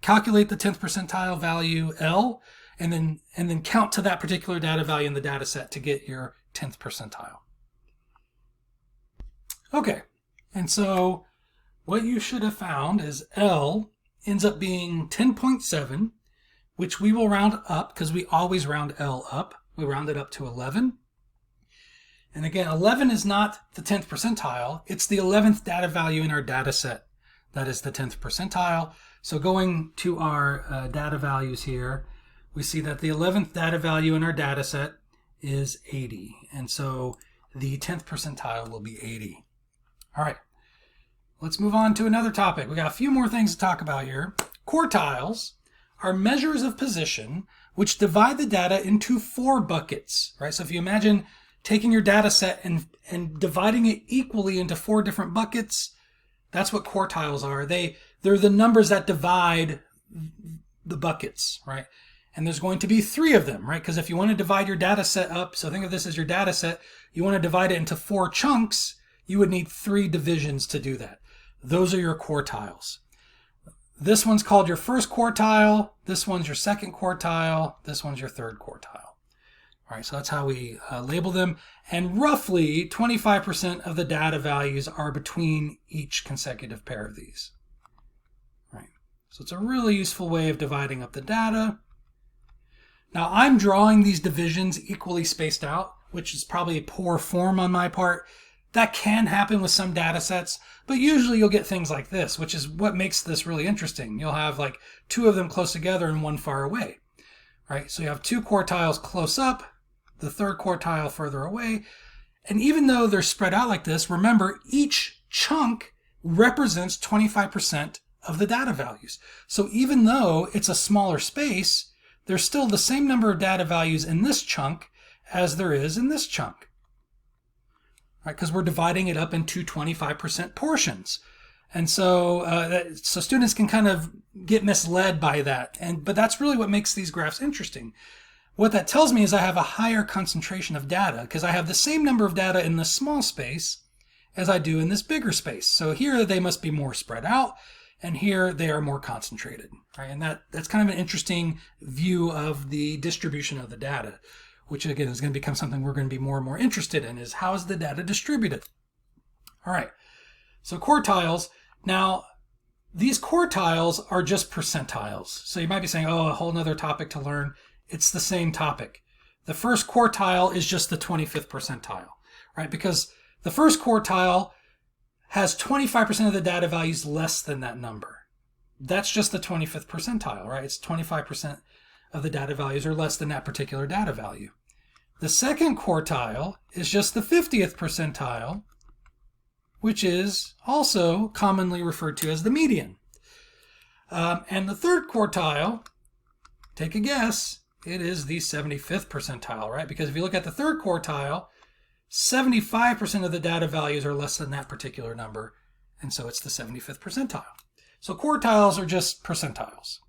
calculate the 10th percentile value L, and then count to that particular data value in the data set to get your 10th percentile. Okay, and so what you should have found is L ends up being 10.7, which we will round up because we always round L up. We round it up to 11. And again, 11 is not the 10th percentile. It's the 11th data value in our data set. That is the 10th percentile. So going to our data values here, we see that the 11th data value in our data set is 80. And so the 10th percentile will be 80. All right, let's move on to another topic. We got a few more things to talk about here. Quartiles are measures of position which divide the data into 4 buckets, right? So if you imagine taking your data set and dividing it equally into 4 different buckets, that's what quartiles are. They're the numbers that divide the buckets, right? And there's going to be 3 of them, right? Because if you want to divide your data set up, so think of this as your data set, you want to divide it into 4 chunks, you would need 3 divisions to do that. Those are your quartiles. This one's called your first quartile, this one's your second quartile, this one's your third quartile. All right, so that's how we label them. And roughly 25% of the data values are between each consecutive pair of these. All right, so it's a really useful way of dividing up the data. Now I'm drawing these divisions equally spaced out, which is probably a poor form on my part. That can happen with some data sets, but usually you'll get things like this, which is what makes this really interesting. You'll have like 2 of them close together and 1 far away. Right, so you have 2 quartiles close up, the third quartile further away. And even though they're spread out like this, remember each chunk represents 25% of the data values. So even though it's a smaller space, there's still the same number of data values in this chunk as there is in this chunk. Right, because we're dividing it up into 25% portions. And so, so students can kind of get misled by that. But that's really what makes these graphs interesting. What that tells me is I have a higher concentration of data because I have the same number of data in this small space as I do in this bigger space. So here they must be more spread out, and here they are more concentrated. Right? And that's kind of an interesting view of the distribution of the data, which again is going to become something we're going to be more and more interested in, is how is the data distributed? All right, so quartiles. Now, these quartiles are just percentiles. So you might be saying, oh, a whole nother topic to learn. It's the same topic. The first quartile is just the 25th percentile, right? Because the first quartile has 25% of the data values less than that number. That's just the 25th percentile, right? It's 25% of the data values are less than that particular data value. The second quartile is just the 50th percentile, which is also commonly referred to as the median. And the third quartile, take a guess, it is the 75th percentile, right? Because if you look at the third quartile, 75% of the data values are less than that particular number, and so it's the 75th percentile. So quartiles are just percentiles.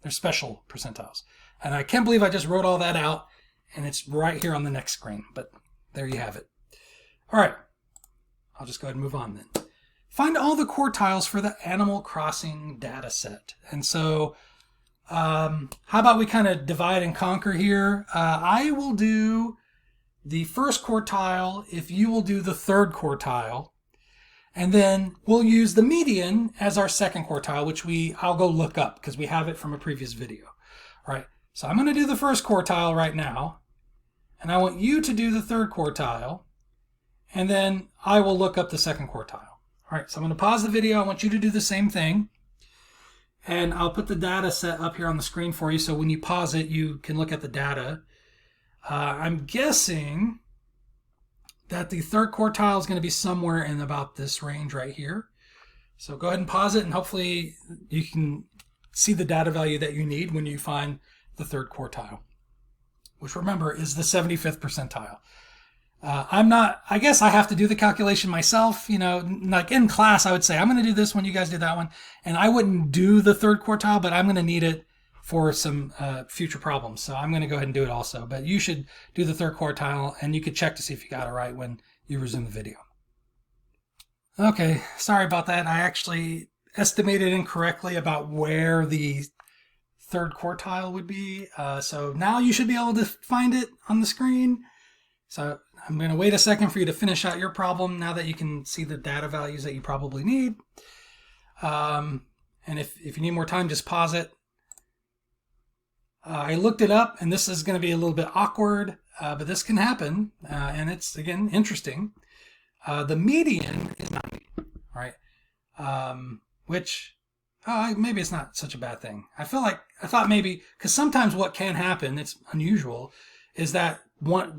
They're special percentiles. And I can't believe I just wrote all that out, and it's right here on the next screen, but there you have it. All right, I'll just go ahead and move on then. Find all the quartiles for the Animal Crossing data set. And so how about we kind of divide and conquer here? I will do the first quartile if you will do the third quartile. And then we'll use the median as our second quartile, which I'll go look up because we have it from a previous video. All right, so I'm going to do the first quartile right now. And I want you to do the third quartile. And then I will look up the second quartile. All right, so I'm going to pause the video. I want you to do the same thing. And I'll put the data set up here on the screen for you. So when you pause it, you can look at the data. I'm guessing that the third quartile is going to be somewhere in about this range right here. So go ahead and pause it, and hopefully you can see the data value that you need when you find the third quartile, which remember is the 75th percentile. I guess I have to do the calculation myself. You know, like in class, I would say, I'm going to do this one, you guys do that one. And I wouldn't do the third quartile, but I'm going to need it for some future problems. So I'm going to go ahead and do it also. But you should do the third quartile, and you could check to see if you got it right when you resume the video. Okay, sorry about that. I actually estimated incorrectly about where the third quartile would be. So now you should be able to find it on the screen. So I'm going to wait a second for you to finish out your problem now that you can see the data values that you probably need. And if you need more time, just pause it. I looked it up, and this is going to be a little bit awkward, but this can happen, and it's, again, interesting. The median is 90, right? Which, maybe it's not such a bad thing. I thought maybe, because sometimes what can happen, it's unusual, is that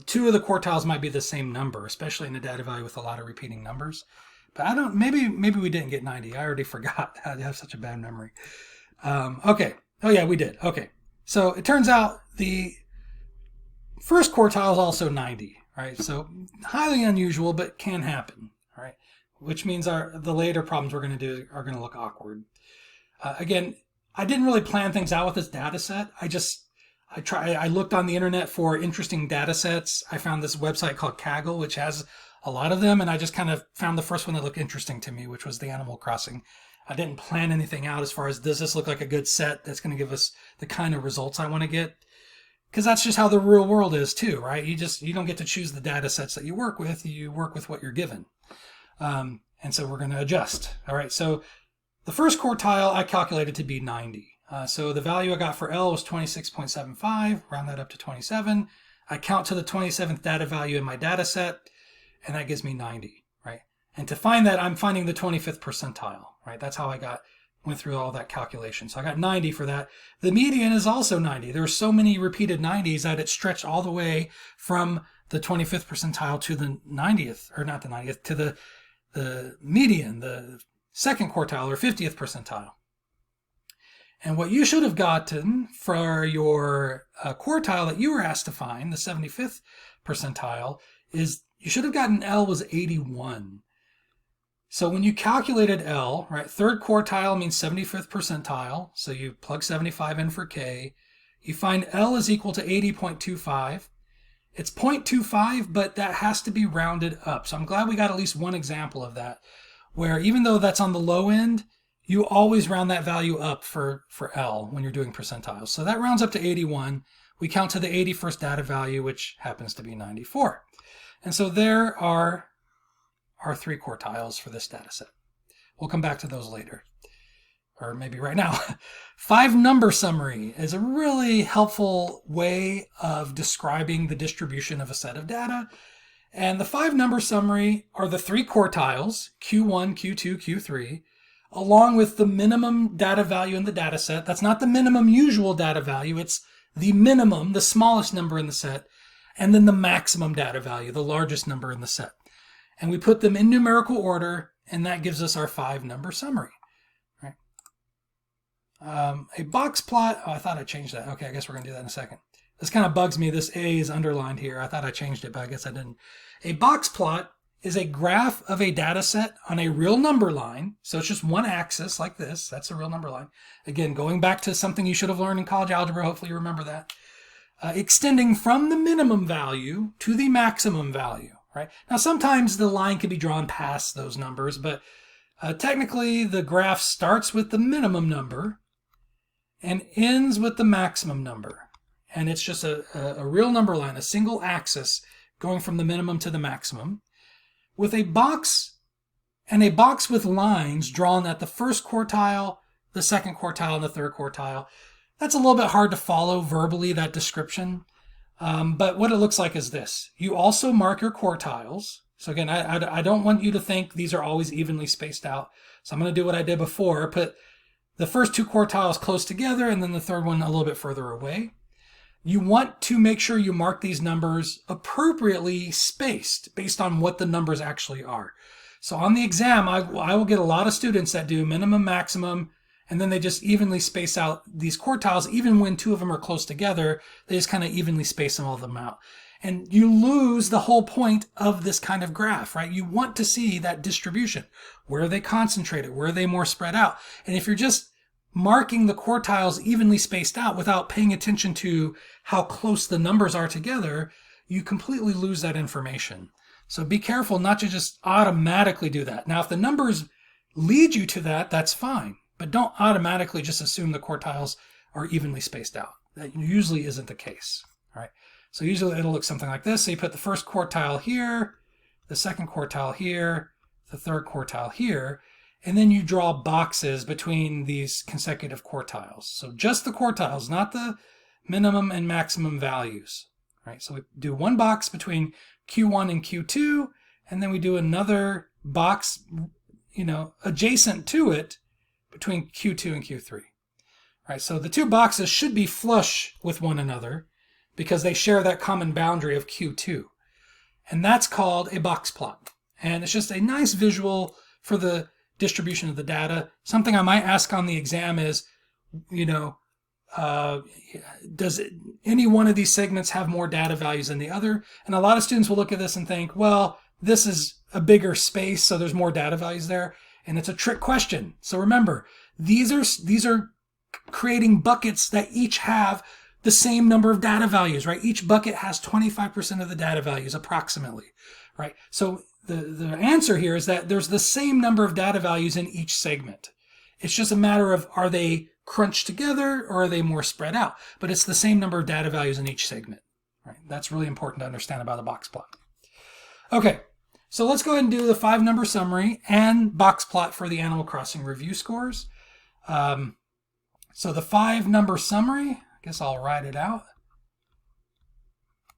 two of the quartiles might be the same number, especially in a data value with a lot of repeating numbers. But maybe we didn't get 90. I already forgot. I have such a bad memory. Okay. Oh yeah, we did. Okay. So it turns out the first quartile is also 90, right? So highly unusual, but can happen, right? Which means the later problems we're going to do are going to look awkward. Again, I didn't really plan things out with this data set. I looked on the internet for interesting data sets. I found this website called Kaggle, which has a lot of them, and I just kind of found the first one that looked interesting to me, which was the Animal Crossing. I didn't plan anything out as far as, does this look like a good set that's going to give us the kind of results I want to get? Because that's just how the real world is too, right? You don't get to choose the data sets that you work with. You work with what you're given. And so we're going to adjust. All right, so the first quartile I calculated to be 90. So the value I got for L was 26.75, round that up to 27. I count to the 27th data value in my data set, and that gives me 90, right? And to find that, I'm finding the 25th percentile, right? That's how I went through all that calculation. So I got 90 for that. The median is also 90. There are so many repeated 90s that it stretched all the way from the 25th percentile to the 90th, or not the 90th, to the median, the second quartile or 50th percentile. And what you should have gotten for your quartile that you were asked to find, the 75th percentile, is you should have gotten L was 81. So when you calculated L, right, third quartile means 75th percentile. So you plug 75 in for K. You find L is equal to 80.25. It's 0.25, but that has to be rounded up. So I'm glad we got at least one example of that, where even though that's on the low end, you always round that value up for L when you're doing percentiles. So that rounds up to 81. We count to the 81st data value, which happens to be 94. And so there are our three quartiles for this data set. We'll come back to those later, or maybe right now. 5-number summary is a really helpful way of describing the distribution of a set of data. And the 5-number summary are the three quartiles, Q1, Q2, Q3, along with the minimum data value in the data set. That's not the minimum usual data value. It's the minimum, the smallest number in the set, and then the maximum data value, the largest number in the set. And we put them in numerical order, and that gives us our 5-number summary. Right? A box plot, oh, I thought I changed that. Okay, I guess we're going to do that in a second. This kind of bugs me. This A is underlined here. I thought I changed it, but I guess I didn't. A box plot is a graph of a data set on a real number line. So it's just one axis like this. That's a real number line. Again, going back to something you should have learned in college algebra. Hopefully you remember that. Extending from the minimum value to the maximum value, right? Now, sometimes the line can be drawn past those numbers, but technically the graph starts with the minimum number and ends with the maximum number. And it's just a real number line, a single axis going from the minimum to the maximum, with a box and a box with lines drawn at the first quartile, the second quartile, and the third quartile. That's a little bit hard to follow verbally, that description. But what it looks like is this. You also mark your quartiles. So again, I don't want you to think these are always evenly spaced out. So I'm going to do what I did before, put the first two quartiles close together and then the third one a little bit further away. You want to make sure you mark these numbers appropriately spaced based on what the numbers actually are. So on the exam, I will get a lot of students that do minimum, maximum, and then they just evenly space out these quartiles. Even when two of them are close together, they just kind of evenly space all of them out. And you lose the whole point of this kind of graph, right? You want to see that distribution. Where are they concentrated? Where are they more spread out? And if you're just marking the quartiles evenly spaced out without paying attention to how close the numbers are together, you completely lose that information. So be careful not to just automatically do that. Now, if the numbers lead you to that, that's fine. But don't automatically just assume the quartiles are evenly spaced out. That usually isn't the case. All right. So usually it'll look something like this. So you put the first quartile here, the second quartile here, the third quartile here, and then you draw boxes between these consecutive quartiles. So just the quartiles, not the minimum and maximum values. Right? So we do one box between Q1 and Q2, and then we do another box, adjacent to it between Q2 and Q3. Right? So the two boxes should be flush with one another because they share that common boundary of Q2. And that's called a box plot. And it's just a nice visual for the distribution of the data. Something I might ask on the exam is, does any one of these segments have more data values than the other? And a lot of students will look at this and think, well, this is a bigger space, so there's more data values there. And it's a trick question. So remember, these are creating buckets that each have the same number of data values, right? Each bucket has 25% of the data values approximately, right? So the answer here is that there's the same number of data values in each segment. It's just a matter of, are they crunched together or are they more spread out? But it's the same number of data values in each segment, right? That's really important to understand about the box plot. Okay, so let's go ahead and do the 5-number summary and box plot for the Animal Crossing review scores. So the 5-number summary, I guess I'll write it out.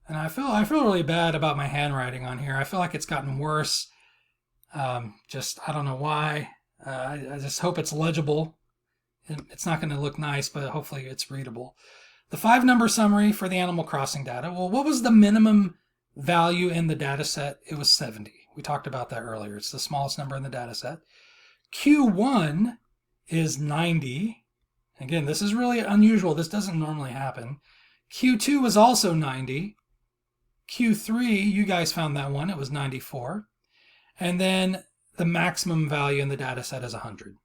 And I feel really bad about my handwriting on here. I feel like it's gotten worse. I don't know why. I just hope it's legible. It's not going to look nice, but hopefully it's readable. The 5-number summary for the Animal Crossing data. Well, what was the minimum value in the data set? It was 70. We talked about that earlier. It's the smallest number in the data set. Q1 is 90. Again, this is really unusual. This doesn't normally happen. Q2 was also 90. Q3, you guys found that one. It was 94. And then the maximum value in the data set is 100.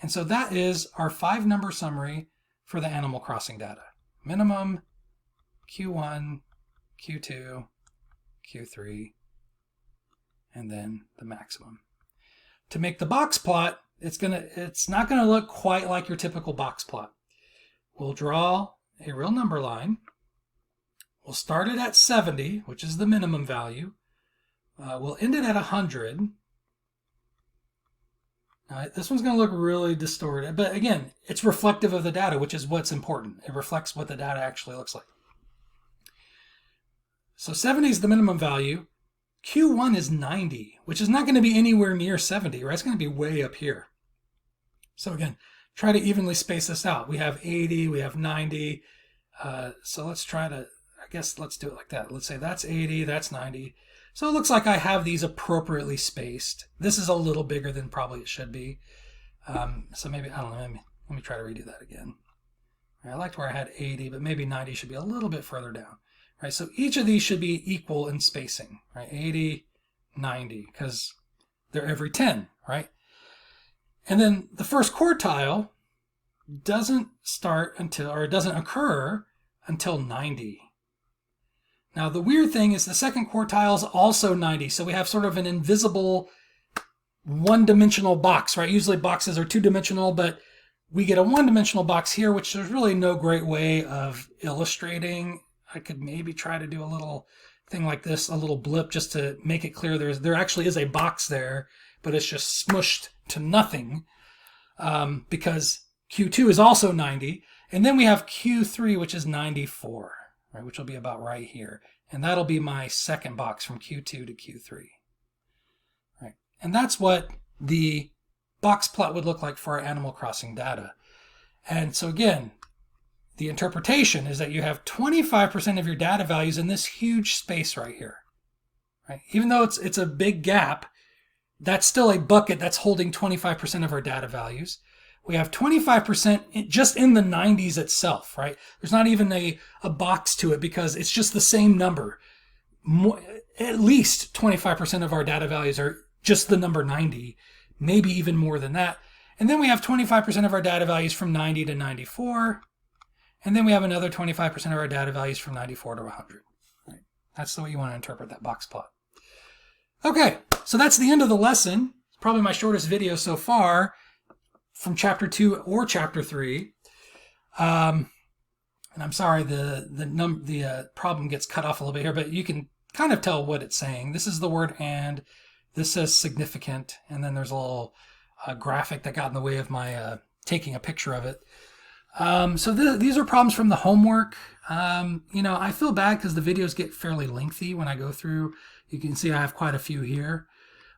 And so that is our 5-number summary for the Animal Crossing data. Minimum, Q1, Q2, Q3, and then the maximum. To make the box plot, it's not going to look quite like your typical box plot. We'll draw a real number line. We'll start it at 70, which is the minimum value. We'll end it at 100. This one's going to look really distorted, but again, it's reflective of the data, which is what's important. It reflects what the data actually looks like. So 70 is the minimum value. Q1 is 90, which is not going to be anywhere near 70, right? It's going to be way up here. So again, try to evenly space this out. We have 80, we have 90. So let's try to, let's do it like that. Let's say that's 80, that's 90. So it looks like I have these appropriately spaced. This is a little bigger than probably it should be. So maybe, I don't know, maybe Let me try to redo that again. I liked where I had 80, but maybe 90 should be a little bit further down. Right, so each of these should be equal in spacing, right? 80, 90, because they're every 10, right? And then the first quartile doesn't start until, or it doesn't occur until 90. Now the weird thing is the second quartile is also 90, so we have sort of an invisible one-dimensional box, right? Usually boxes are two-dimensional, but we get a one-dimensional box here, which there's really no great way of illustrating. I could maybe try to do a little thing like this, a little blip, just to make it clear there actually is a box there, but it's just smushed to nothing because Q2 is also 90. And then we have Q3, which is 94, right, which will be about right here. And that'll be my second box from Q2 to Q3. Right. And that's what the box plot would look like for our Animal Crossing data. And so again, the interpretation is that you have 25% of your data values in this huge space right here. Right? Even though it's a big gap, that's still a bucket that's holding 25% of our data values. We have 25% just in the 90s itself, right? There's not even a box to it because it's just the same number. At least 25% of our data values are just the number 90, maybe even more than that. And then we have 25% of our data values from 90 to 94. And then we have another 25% of our data values from 94 to 100. Right? That's the way you want to interpret that box plot. Okay, so that's the end of the lesson. Probably my shortest video so far from chapter 2 or chapter 3. And I'm sorry the problem gets cut off a little bit here, but you can kind of tell what it's saying. This is the word and. This says significant, and then there's a little graphic that got in the way of my taking a picture of it. So these are problems from the homework. I feel bad because the videos get fairly lengthy when I go through. You can see I have quite a few here.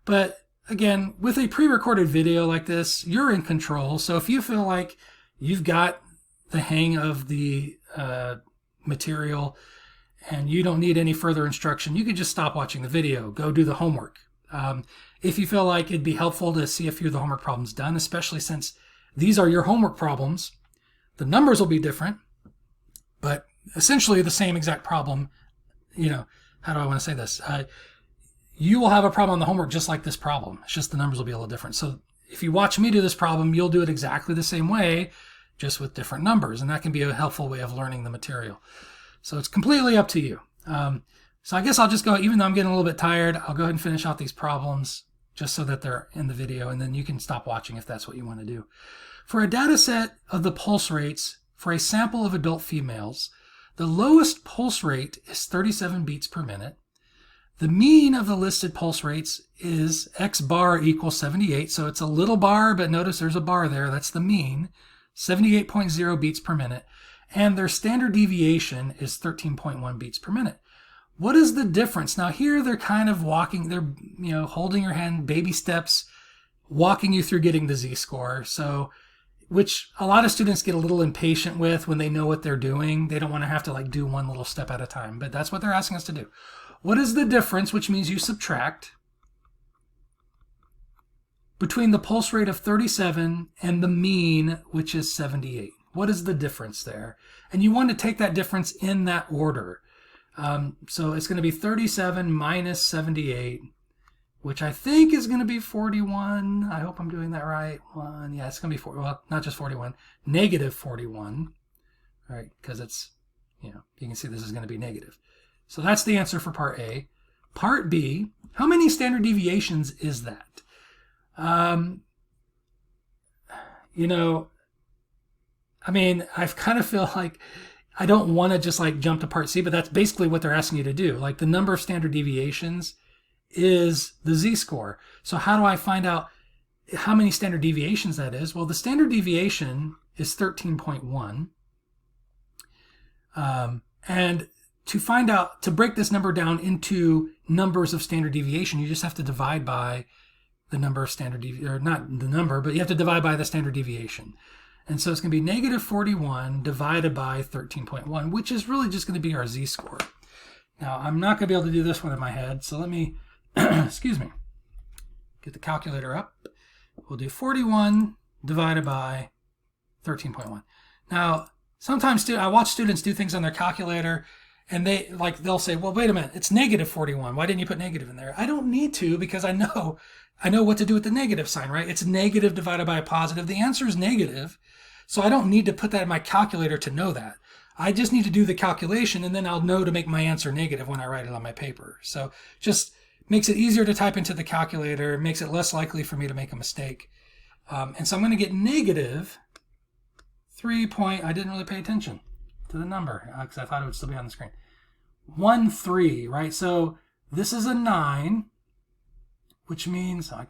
But again, with a pre-recorded video like this, you're in control. So if you feel like you've got the hang of the material and you don't need any further instruction, you can just stop watching the video, go do the homework. If you feel like it'd be helpful to see a few of the homework problems done, especially since these are your homework problems, the numbers will be different, but essentially the same exact problem. How do I want to say this? You will have a problem on the homework just like this problem. It's just the numbers will be a little different. So if you watch me do this problem, you'll do it exactly the same way, just with different numbers. And that can be a helpful way of learning the material. So it's completely up to you. So I guess I'll just go, even though I'm getting a little bit tired, I'll go ahead and finish out these problems just so that they're in the video, and then you can stop watching if that's what you want to do. For a data set of the pulse rates for a sample of adult females, the lowest pulse rate is 37 beats per minute. The mean of the listed pulse rates is X bar equals 78. So it's a little bar, but notice there's a bar there. That's the mean, 78.0 beats per minute. And their standard deviation is 13.1 beats per minute. What is the difference? Now here they're kind of walking, they're holding your hand, baby steps, walking you through getting the z-score. So, which a lot of students get a little impatient with when they know what they're doing. They don't want to have to do one little step at a time, but that's what they're asking us to do. What is the difference, which means you subtract, between the pulse rate of 37 and the mean, which is 78? What is the difference there? And you want to take that difference in that order. So it's going to be 37 minus 78, which I think is going to be 41. I hope I'm doing that right. Yeah, it's going to be 40. Well, not just 41, negative 41, right? Because it's, you can see this is going to be negative. So that's the answer for part A. Part B, how many standard deviations is that? I kind of feel like I don't want to just jump to part C, but that's basically what they're asking you to do. The number of standard deviations is the z-score. So how do I find out how many standard deviations that is? Well, the standard deviation is 13.1. And to break this number down into numbers of standard deviation, you just have to divide by the number of standard deviation, or not the number, but you have to divide by the standard deviation. And so it's going to be negative 41 divided by 13.1, which is really just going to be our z-score. Now, I'm not going to be able to do this one in my head, so let me, excuse me, get the calculator up. We'll do 41 divided by 13.1. Now, sometimes I watch students do things on their calculator, and they'll say, well, wait a minute, it's negative 41. Why didn't you put negative in there? I don't need to, because I know what to do with the negative sign, right? It's negative divided by a positive. The answer is negative, so I don't need to put that in my calculator to know that. I just need to do the calculation, and then I'll know to make my answer negative when I write it on my paper. So just makes it easier to type into the calculator, makes it less likely for me to make a mistake. And so I'm going to get negative 3 I didn't really pay attention to the number because I thought it would still be on the screen. 13, right? So this is a 9, which means, I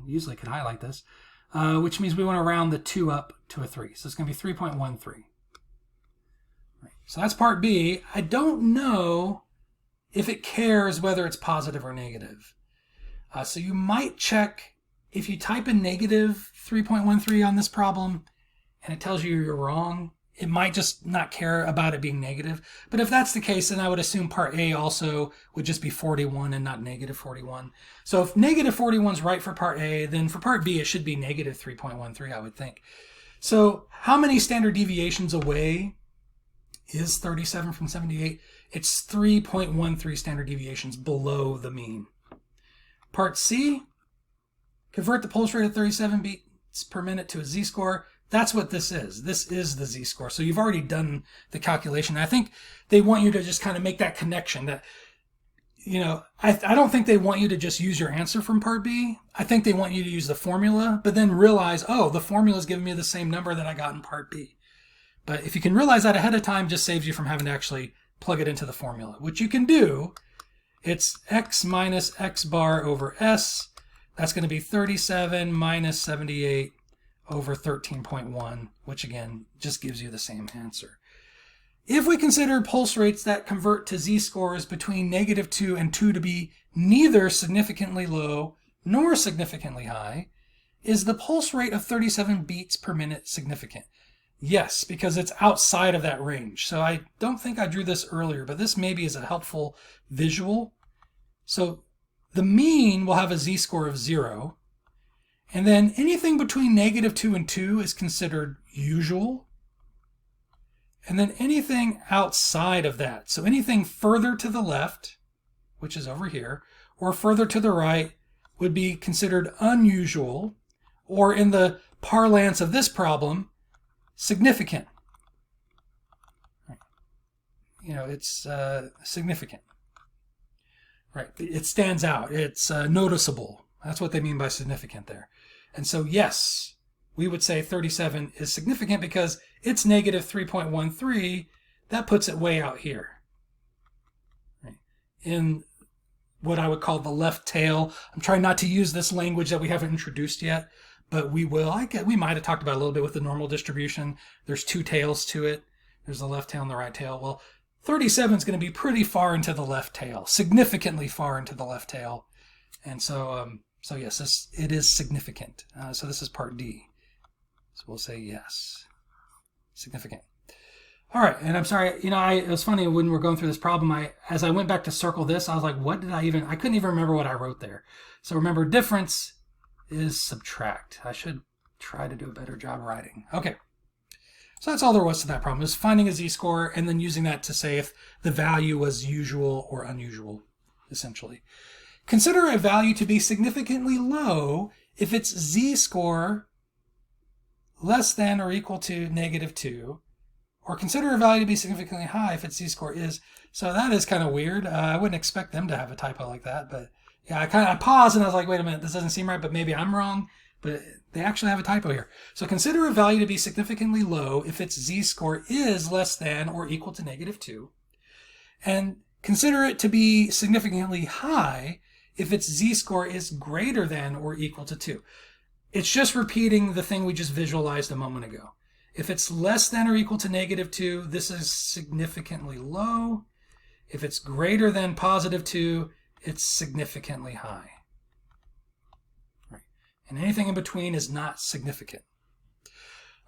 usually could highlight this, which means we want to round the 2 up to a 3. So it's going to be 3.13. Right. So that's part B. I don't know if it cares whether it's positive or negative. So you might check if you type in negative 3.13 on this problem and it tells you you're wrong, it might just not care about it being negative. But if that's the case, then I would assume part A also would just be 41 and not negative 41. So if negative 41 is right for part A, then for part B, it should be negative 3.13, I would think. So how many standard deviations away is 37 from 78? It's 3.13 standard deviations below the mean. Part C, convert the pulse rate of 37 beats per minute to a z-score. That's what this is. This is the z-score. So you've already done the calculation. I think they want you to just kind of make that connection that, I don't think they want you to just use your answer from part B. I think they want you to use the formula, but then realize, oh, the formula is giving me the same number that I got in part B. But if you can realize that ahead of time, just saves you from having to actually plug it into the formula, which you can do. It's x minus x bar over s. That's going to be 37 minus 78 over 13.1, which again, just gives you the same answer. If we consider pulse rates that convert to z-scores between -2 and 2 to be neither significantly low nor significantly high, is the pulse rate of 37 beats per minute significant? Yes, because it's outside of that range. So I don't think I drew this earlier, but this maybe is a helpful visual. So the mean will have a z-score of 0. And then anything between -2 and 2 is considered usual. And then anything outside of that, so anything further to the left, which is over here, or further to the right, would be considered unusual, or in the parlance of this problem, significant. It's significant. Right, it stands out, it's noticeable. That's what they mean by significant there. And so yes, we would say 37 is significant because it's -3.13. That puts it way out here. Right. In what I would call the left tail. I'm trying not to use this language that we haven't introduced yet, but we will. We might have talked about it a little bit with the normal distribution. There's 2 tails to it. There's the left tail and the right tail. Well, 37 is going to be pretty far into the left tail, significantly far into the left tail. And so, yes, it is significant. So this is part D. So we'll say yes, significant. All right, and I'm sorry, it was funny when we're going through this problem, as I went back to circle this, I was like, I couldn't even remember what I wrote there. So remember, difference is subtract. I should try to do a better job writing. Okay. So that's all there was to that problem, is finding a z-score and then using that to say if the value was usual or unusual, essentially. Consider a value to be significantly low if its z-score less than or equal to -2, or consider a value to be significantly high if its z-score is. So that is kind of weird. I wouldn't expect them to have a typo like that, but yeah, I paused and I was like, wait a minute, this doesn't seem right, but maybe I'm wrong. But they actually have a typo here. So consider a value to be significantly low if its z-score is less than or equal to -2. And consider it to be significantly high if its z-score is greater than or equal to 2. It's just repeating the thing we just visualized a moment ago. If it's less than or equal to -2, this is significantly low. If it's greater than +2, it's significantly high. And anything in between is not significant.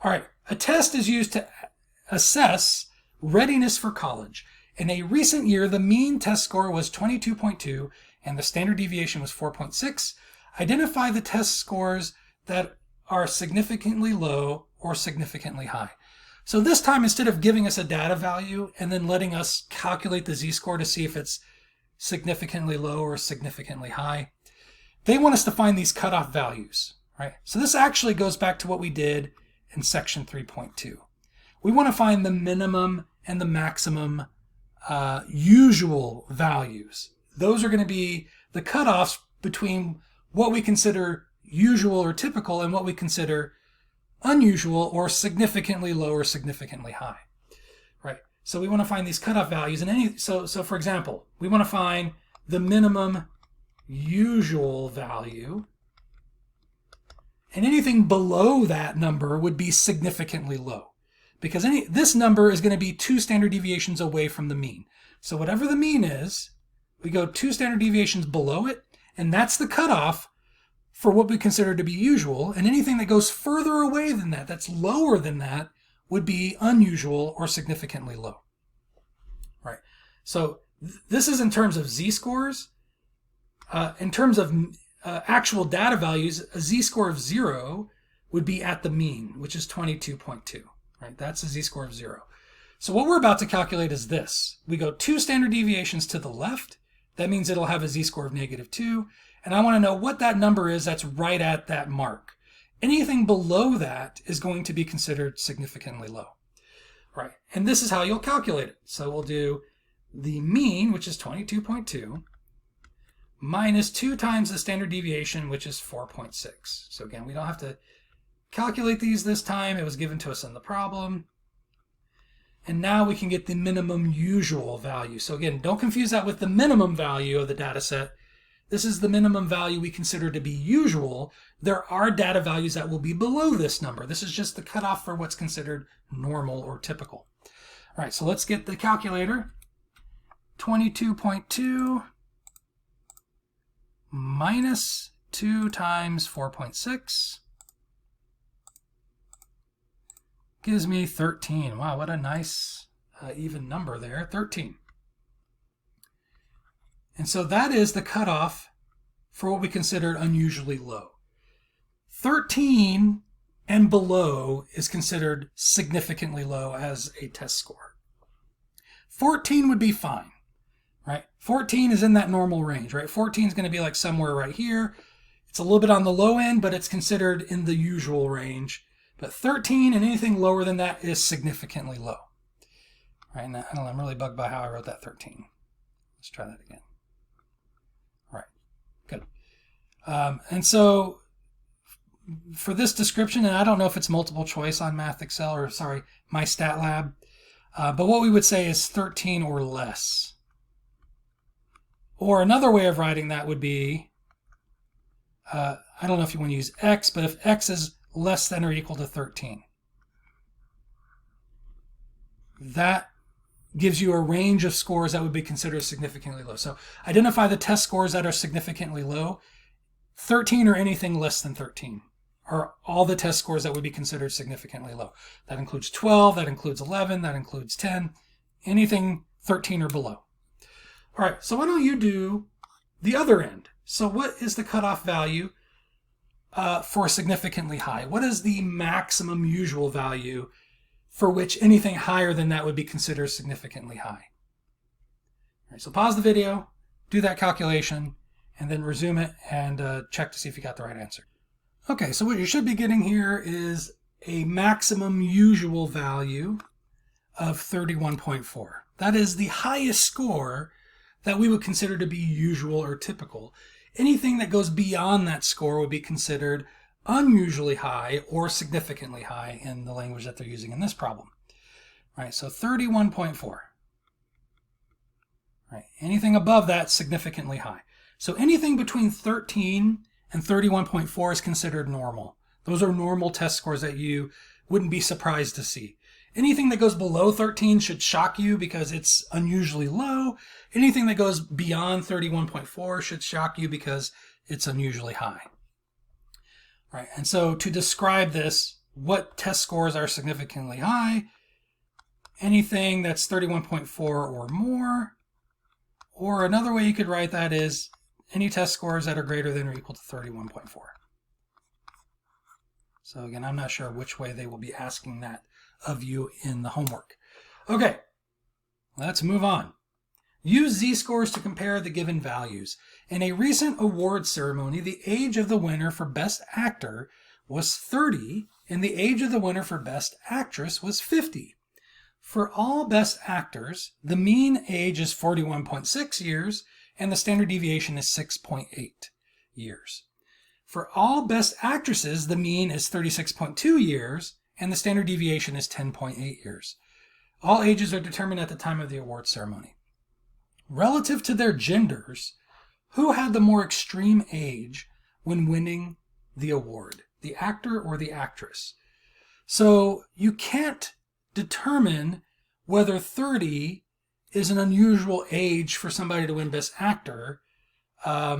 All right, a test is used to assess readiness for college. In a recent year, the mean test score was 22.2 and the standard deviation was 4.6. Identify the test scores that are significantly low or significantly high. So this time, instead of giving us a data value and then letting us calculate the z-score to see if it's significantly low or significantly high, they want us to find these cutoff values, right? So this actually goes back to what we did in section 3.2. We want to find the minimum and the maximum usual values. Those are going to be the cutoffs between what we consider usual or typical and what we consider unusual or significantly low or significantly high, right? So we want to find these cutoff values. And so for example, we want to find the minimum usual value, and anything below that number would be significantly low, because this number is going to be 2 standard deviations away from the mean. So whatever the mean is, we go 2 standard deviations below it, and that's the cutoff for what we consider to be usual. And anything that goes further away than that, that's lower than that, would be unusual or significantly low, right? So this is in terms of z-scores. In terms of actual data values, a z-score of 0 would be at the mean, which is 22.2, right? That's a z-score of 0. So what we're about to calculate is this. We go 2 standard deviations to the left. That means it'll have a z-score of -2. And I want to know what that number is that's right at that mark. Anything below that is going to be considered significantly low, right? And this is how you'll calculate it. So we'll do the mean, which is 22.2, minus 2 times the standard deviation, which is 4.6. So again, we don't have to calculate these this time. It was given to us in the problem. And now we can get the minimum usual value. So again, don't confuse that with the minimum value of the data set. This is the minimum value we consider to be usual. There are data values that will be below this number. This is just the cutoff for what's considered normal or typical. All right, so let's get the calculator. 22.2 minus 2 times 4.6 gives me 13. Wow, what a nice even number there, 13. And so that is the cutoff for what we consider unusually low. 13 and below is considered significantly low as a test score. 14 would be fine, right? 14 is in that normal range, right? 14 is going to be like somewhere right here. It's a little bit on the low end, but it's considered in the usual range. But 13 and anything lower than that is significantly low. Right? And I don't know, I'm really bugged by how I wrote that 13. Let's try that again. All right, good. And so for this description, and I don't know if it's multiple choice on Math Excel or, sorry, My Stat Lab, but what we would say is 13 or less. Or another way of writing that would be, I don't know if you want to use x, but if x is less than or equal to 13, that gives you a range of scores that would be considered significantly low. So identify the test scores that are significantly low. 13 or anything less than 13 are all the test scores that would be considered significantly low. That includes 12, that includes 11, that includes 10, anything 13 or below. All right, so why don't you do the other end? So what is the cutoff value for significantly high? What is the maximum usual value for which anything higher than that would be considered significantly high? All right, so pause the video, do that calculation, and then resume it and check to see if you got the right answer. Okay, so what you should be getting here is a maximum usual value of 31.4. That is the highest score that we would consider to be usual or typical. Anything that goes beyond that score would be considered unusually high or significantly high in the language that they're using in this problem. All right, so 31.4. Right, anything above that, significantly high. So anything between 13 and 31.4 is considered normal. Those are normal test scores that you wouldn't be surprised to see. Anything that goes below 13 should shock you because it's unusually low. Anything that goes beyond 31.4 should shock you because it's unusually high. All right, and so to describe this, what test scores are significantly high? Anything that's 31.4 or more. Or another way you could write that is any test scores that are greater than or equal to 31.4. So again, I'm not sure which way they will be asking that of you in the homework. Okay, let's move on. Use z-scores to compare the given values. In a recent award ceremony, the age of the winner for Best Actor was 30, and the age of the winner for Best Actress was 50. For all Best Actors, the mean age is 41.6 years, and the standard deviation is 6.8 years. For all Best Actresses, the mean is 36.2 years, and the standard deviation is 10.8 years. All ages are determined at the time of the award ceremony. Relative to their genders, who had the more extreme age when winning the award, the actor or the actress? So you can't determine whether 30 is an unusual age for somebody to win Best Actor. How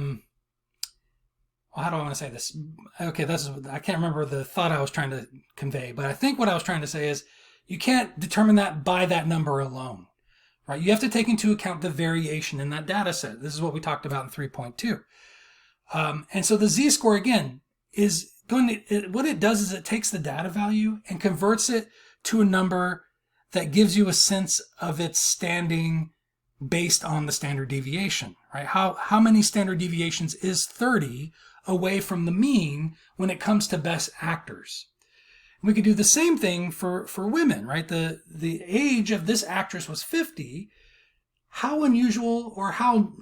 do I want to say this? Okay, I can't remember the thought I was trying to convey, but I think what I was trying to say is you can't determine that by that number alone, right? You have to take into account the variation in that data set. This is what we talked about in 3.2. And so the z-score, again, is what it does is it takes the data value and converts it to a number that gives you a sense of its standing based on the standard deviation, right? How many standard deviations is 30 away from the mean when it comes to Best Actors? We could do the same thing for women, right? The age of this actress was 50. How unusual or how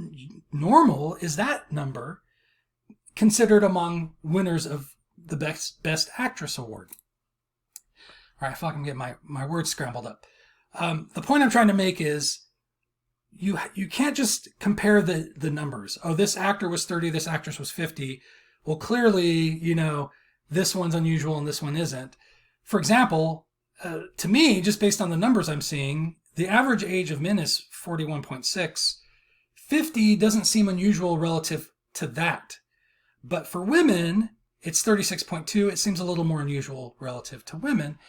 normal is that number considered among winners of the Best Actress Award? All right, I feel like I'm getting my words scrambled up. The point I'm trying to make is you can't just compare the numbers. Oh, this actor was 30, this actress was 50. Well, clearly, this one's unusual and this one isn't. For example, to me, just based on the numbers I'm seeing, the average age of men is 41.6. 50 doesn't seem unusual relative to that. But for women, it's 36.2. It seems a little more unusual relative to women.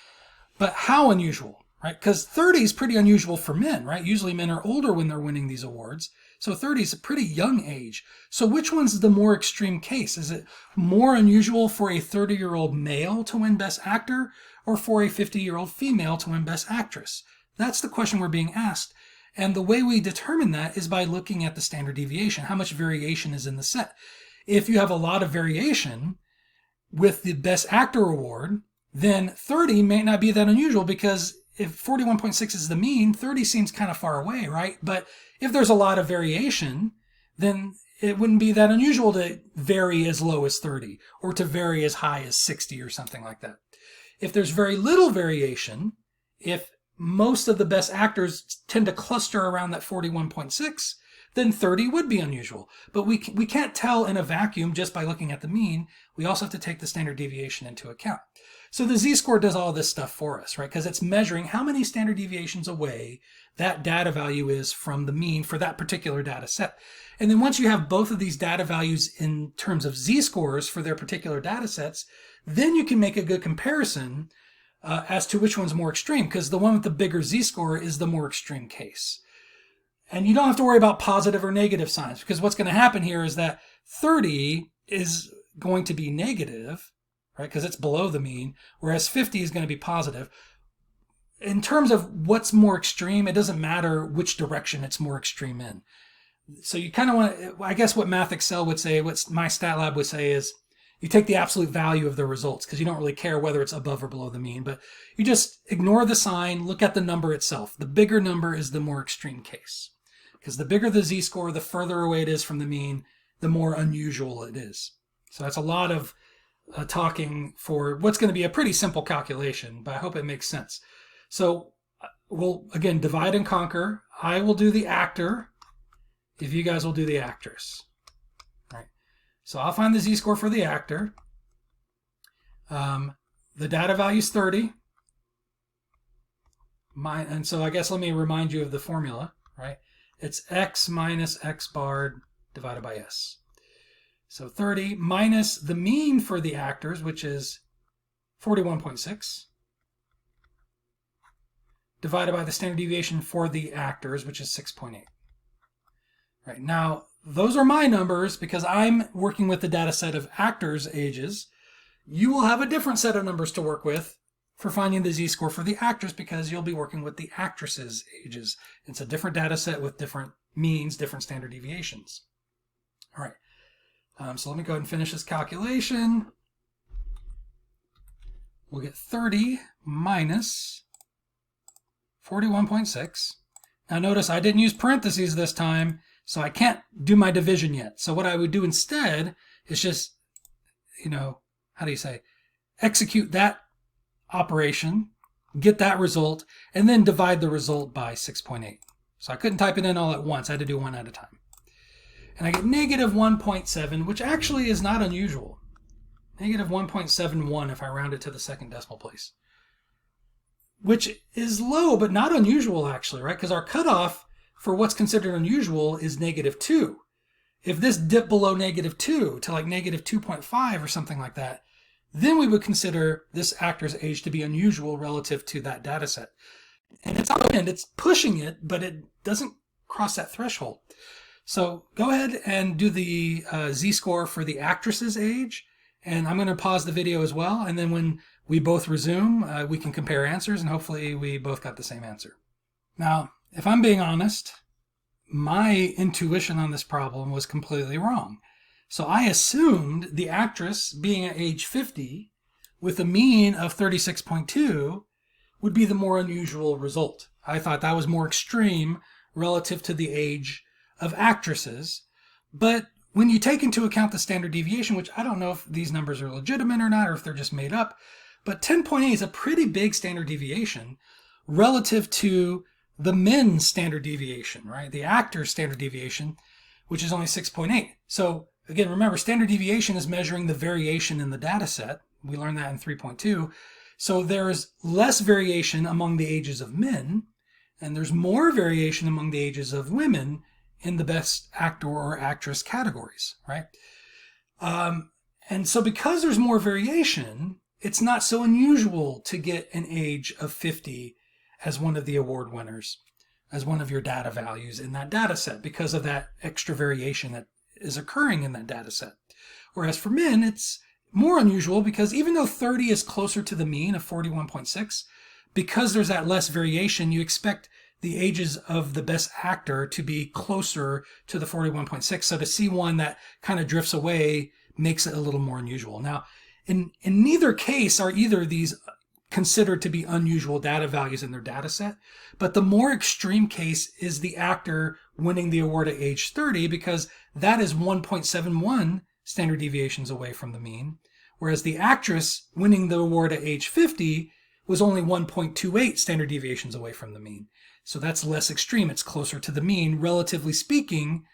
But how unusual, right? Because 30 is pretty unusual for men, right? Usually men are older when they're winning these awards. So 30 is a pretty young age. So which one's the more extreme case? Is it more unusual for a 30-year-old male to win Best Actor or for a 50-year-old female to win Best Actress? That's the question we're being asked. And the way we determine that is by looking at the standard deviation. How much variation is in the set? If you have a lot of variation with the Best Actor award, then 30 may not be that unusual, because if 41.6 is the mean, 30 seems kind of far away, right? But if there's a lot of variation, then it wouldn't be that unusual to vary as low as 30 or to vary as high as 60 or something like that. If there's very little variation, if most of the Best Actors tend to cluster around that 41.6, then 30 would be unusual. But we can't tell in a vacuum just by looking at the mean. We also have to take the standard deviation into account. So the z-score does all this stuff for us, right? Because it's measuring how many standard deviations away that data value is from the mean for that particular data set. And then once you have both of these data values in terms of z-scores for their particular data sets, then you can make a good comparison as to which one's more extreme, because the one with the bigger z-score is the more extreme case. And you don't have to worry about positive or negative signs, because what's going to happen here is that 30 is going to be negative, right? Because it's below the mean, whereas 50 is going to be positive. In terms of what's more extreme, it doesn't matter which direction it's more extreme in. So you kind of want to, I guess what Math Excel would say, what my stat lab would say is, you take the absolute value of the results, because you don't really care whether it's above or below the mean, but you just ignore the sign, look at the number itself. The bigger number is the more extreme case, because the bigger the z-score, the further away it is from the mean, the more unusual it is. So that's a lot of talking for what's going to be a pretty simple calculation, but I hope it makes sense. So we'll, again, divide and conquer. I will do the actor if you guys will do the actress. All right. So I'll find the z-score for the actor. The data value is 30. And so I guess let me remind you of the formula, right? It's x minus x bar divided by s. So 30 minus the mean for the actors, which is 41.6, divided by the standard deviation for the actors, which is 6.8. Right, now, those are my numbers because I'm working with the data set of actors' ages. you will have a different set of numbers to work with for finding the z-score for the actress because you'll be working with the actress's ages. It's a different data set with different means, different standard deviations. All right, so let me go ahead and finish this calculation. We'll get 30 minus 41.6. Now notice I didn't use parentheses this time, so I can't do my division yet. So what I would do instead is just, how do you say, execute that operation, get that result, and then divide the result by 6.8. So I couldn't type it in all at once. I had to do one at a time. And I get negative 1.7, which actually is not unusual. Negative 1.71 if I round it to the second decimal place. Which is low, but not unusual actually, right? Because our cutoff for what's considered unusual is negative 2. If this dipped below negative 2 to like negative 2.5 or something like that, then we would consider this actor's age to be unusual relative to that data set. And it's pushing it, but it doesn't cross that threshold. So go ahead and do the z-score for the actress's age. And I'm going to pause the video as well. And then when we both resume, we can compare answers and hopefully we both got the same answer. Now, if I'm being honest, my intuition on this problem was completely wrong. So I assumed the actress being at age 50 with a mean of 36.2 would be the more unusual result. I thought that was more extreme relative to the age of actresses. But when you take into account the standard deviation, which I don't know if these numbers are legitimate or not, or if they're just made up, but 10.8 is a pretty big standard deviation relative to the men's standard deviation, right? The actor's standard deviation, which is only 6.8. So again, remember, standard deviation is measuring the variation in the data set. We learned that in 3.2. So there's less variation among the ages of men, and there's more variation among the ages of women in the best actor or actress categories, right? And so because there's more variation, it's not so unusual to get an age of 50 as one of the award winners, as one of your data values in that data set because of that extra variation that is occurring in that data set. Whereas for men, it's more unusual because even though 30 is closer to the mean of 41.6, because there's that less variation, you expect the ages of the best actor to be closer to the 41.6. So to see one that kind of drifts away makes it a little more unusual. Now, in neither case are either of these considered to be unusual data values in their data set, but the more extreme case is the actor winning the award at age 30 because that is 1.71 standard deviations away from the mean, whereas the actress winning the award at age 50 was only 1.28 standard deviations away from the mean. So that's less extreme. It's closer to the mean, relatively speaking,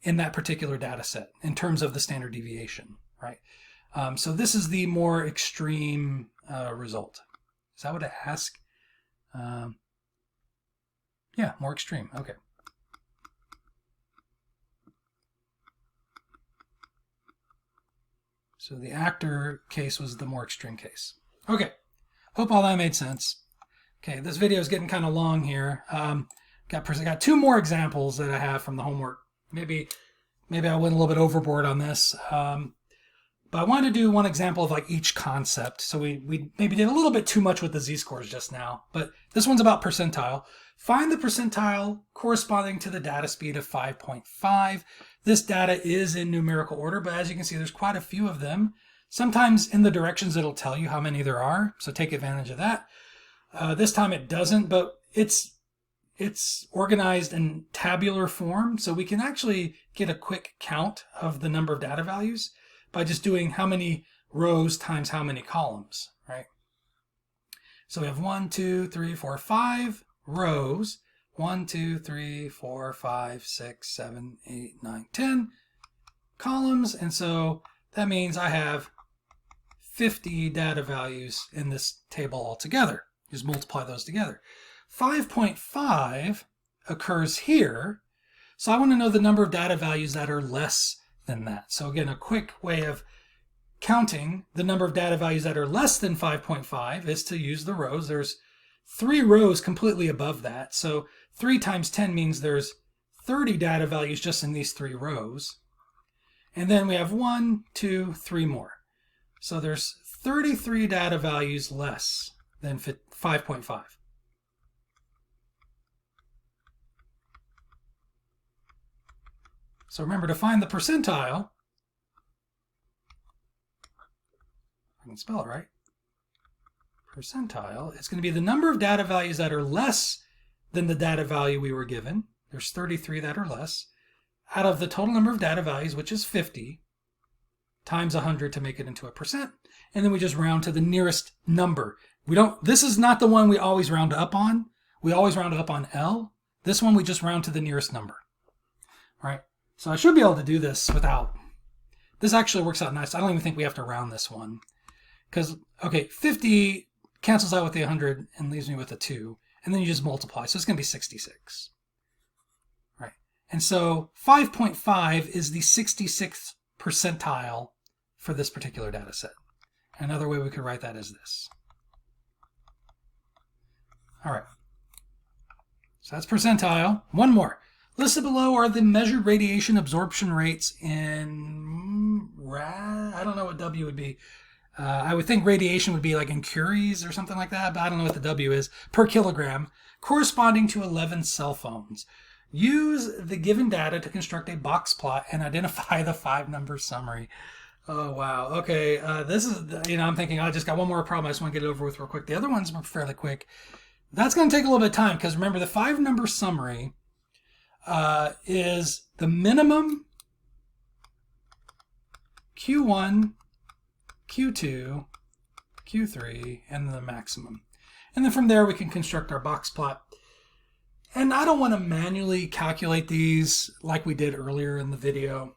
in that particular data set in terms of the standard deviation, right? So this is the more extreme result. Is that what it asks? Yeah, more extreme. Okay. So the actor case was the more extreme case. Okay. Hope all that made sense. Okay, this video is getting kind of long here. Got two more examples that I have from the homework. Maybe I went a little bit overboard on this. But I wanted to do one example of like each concept. So we maybe did a little bit too much with the z-scores just now. But this one's about percentile. Find the percentile corresponding to the data speed of 5.5. This data is in numerical order, but as you can see, there's quite a few of them. Sometimes in the directions, it'll tell you how many there are. So take advantage of that. This time it doesn't, but it's organized in tabular form. So we can actually get a quick count of the number of data values by just doing how many rows times how many columns, right? So we have 1, 2, 3, 4, 5 rows. 1, 2, 3, 4, 5, 6, 7, 8, 9, 10 columns. And so that means I have 50 data values in this table altogether. Just multiply those together. 5.5 occurs here. So I want to know the number of data values that are less than that. So again, a quick way of counting the number of data values that are less than 5.5 is to use the rows. There's 3 rows completely above that. So 3 times 10 means there's 30 data values just in these 3 rows. And then we have 1, 2, 3 more. So there's 33 data values less than 5.5. So remember, to find the percentile, I can spell it right, percentile, it's going to be the number of data values that are less than the data value we were given. There's 33 that are less, out of the total number of data values, which is 50, times 100 to make it into a percent. And then we just round to the nearest number. This is not the one we always round up on. We always round up on L. This one we just round to the nearest number. All right. So I should be able to do this without. This actually works out nice. I don't even think we have to round this one. Because, okay, 50 cancels out with the 100 and leaves me with a 2. And then you just multiply. So it's going to be 66. Right. And so 5.5 is the 66th percentile for this particular data set. Another way we could write that is this. All right. So that's percentile. One more. Listed below are the measured radiation absorption rates in I don't know what W would be. I would think radiation would be like in curies or something like that, but I don't know what the W is, per kilogram, corresponding to 11 cell phones. Use the given data to construct a box plot and identify the 5-number summary. Oh, wow. Okay, this is, I'm thinking I just got one more problem. I just want to get it over with real quick. The other ones were fairly quick. That's going to take a little bit of time because remember, the 5-number summary is the minimum, Q1, Q2, Q3, and the maximum. And then from there we can construct our box plot. And I don't want to manually calculate these like we did earlier in the video,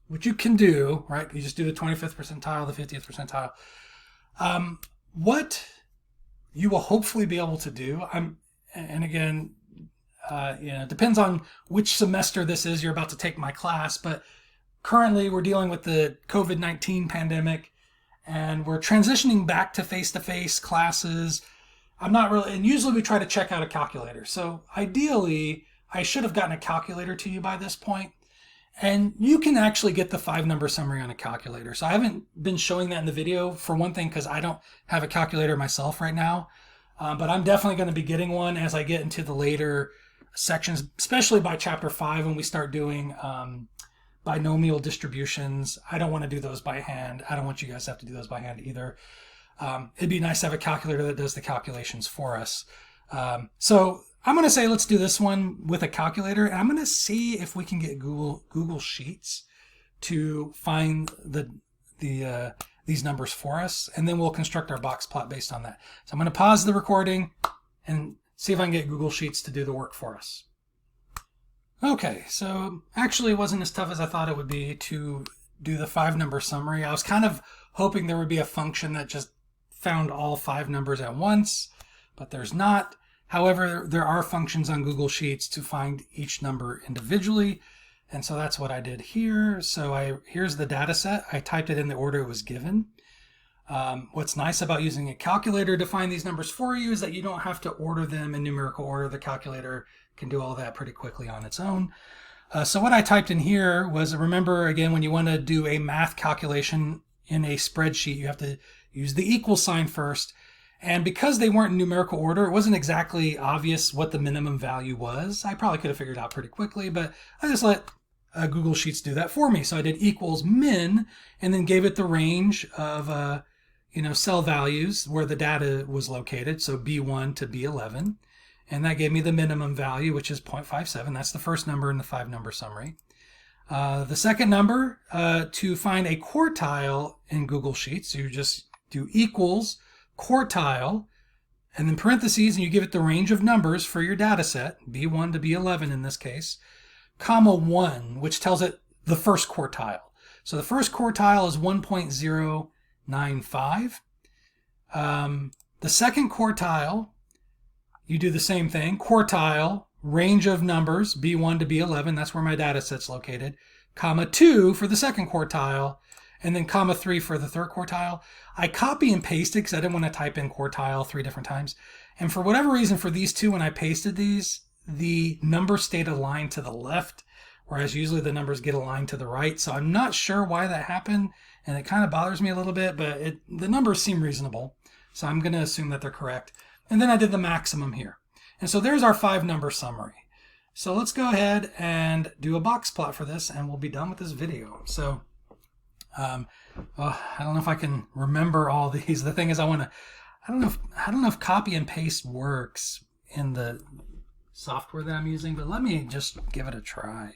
which you can do, right? You just do the 25th percentile, the 50th percentile. What you will hopefully be able to do, and again, it depends on which semester this is you're about to take my class, but currently we're dealing with the COVID-19 pandemic and we're transitioning back to face-to-face classes. And usually we try to check out a calculator. So ideally, I should have gotten a calculator to you by this point. And you can actually get the 5-number summary on a calculator. So I haven't been showing that in the video, for one thing, because I don't have a calculator myself right now. But I'm definitely going to be getting one as I get into the later sections, especially by chapter 5 when we start doing binomial distributions. I don't want to do those by hand. I don't want you guys to have to do those by hand either. It'd be nice to have a calculator that does the calculations for us. So I'm going to say let's do this one with a calculator, and I'm going to see if we can get Google Sheets to find these numbers for us, and then we'll construct our box plot based on that. So I'm going to pause the recording and see if I can get Google Sheets to do the work for us. Okay, so actually it wasn't as tough as I thought it would be to do the 5-number summary. I was kind of hoping there would be a function that just found all 5 numbers at once, but there's not. However, there are functions on Google Sheets to find each number individually, and so that's what I did here. So here's the data set. I typed it in the order it was given. What's nice about using a calculator to find these numbers for you is that you don't have to order them in numerical order. The calculator can do all that pretty quickly on its own. So what I typed in here was, remember again, when you want to do a math calculation in a spreadsheet, you have to use the equal sign first. And because they weren't in numerical order, it wasn't exactly obvious what the minimum value was. I probably could have figured it out pretty quickly, but I just let Google Sheets do that for me. So I did equals min and then gave it the range of cell values where the data was located. So B1 to B11. And that gave me the minimum value, which is 0.57. That's the first number in the 5-number summary. The second number, to find a quartile in Google Sheets, you just do equals quartile, and then parentheses, and you give it the range of numbers for your data set, B1 to B11 in this case, comma 1, which tells it the first quartile. So the first quartile is 1.095. The second quartile, you do the same thing, quartile, range of numbers, B1 to B11, that's where my data set's located, comma 2 for the second quartile, and then comma 3 for the third quartile. I copy and pasted because I didn't want to type in quartile 3 different times. And for whatever reason, for these two, when I pasted these, the number stayed aligned to the left, whereas usually the numbers get aligned to the right. So I'm not sure why that happened, and it kind of bothers me a little bit, but the numbers seem reasonable. So I'm going to assume that they're correct. And then I did the maximum here. And so there's our 5-number summary. So let's go ahead and do a box plot for this, and we'll be done with this video. So I don't know if I can remember all these. The thing is, I don't know if copy and paste works in the software that I'm using, but let me just give it a try.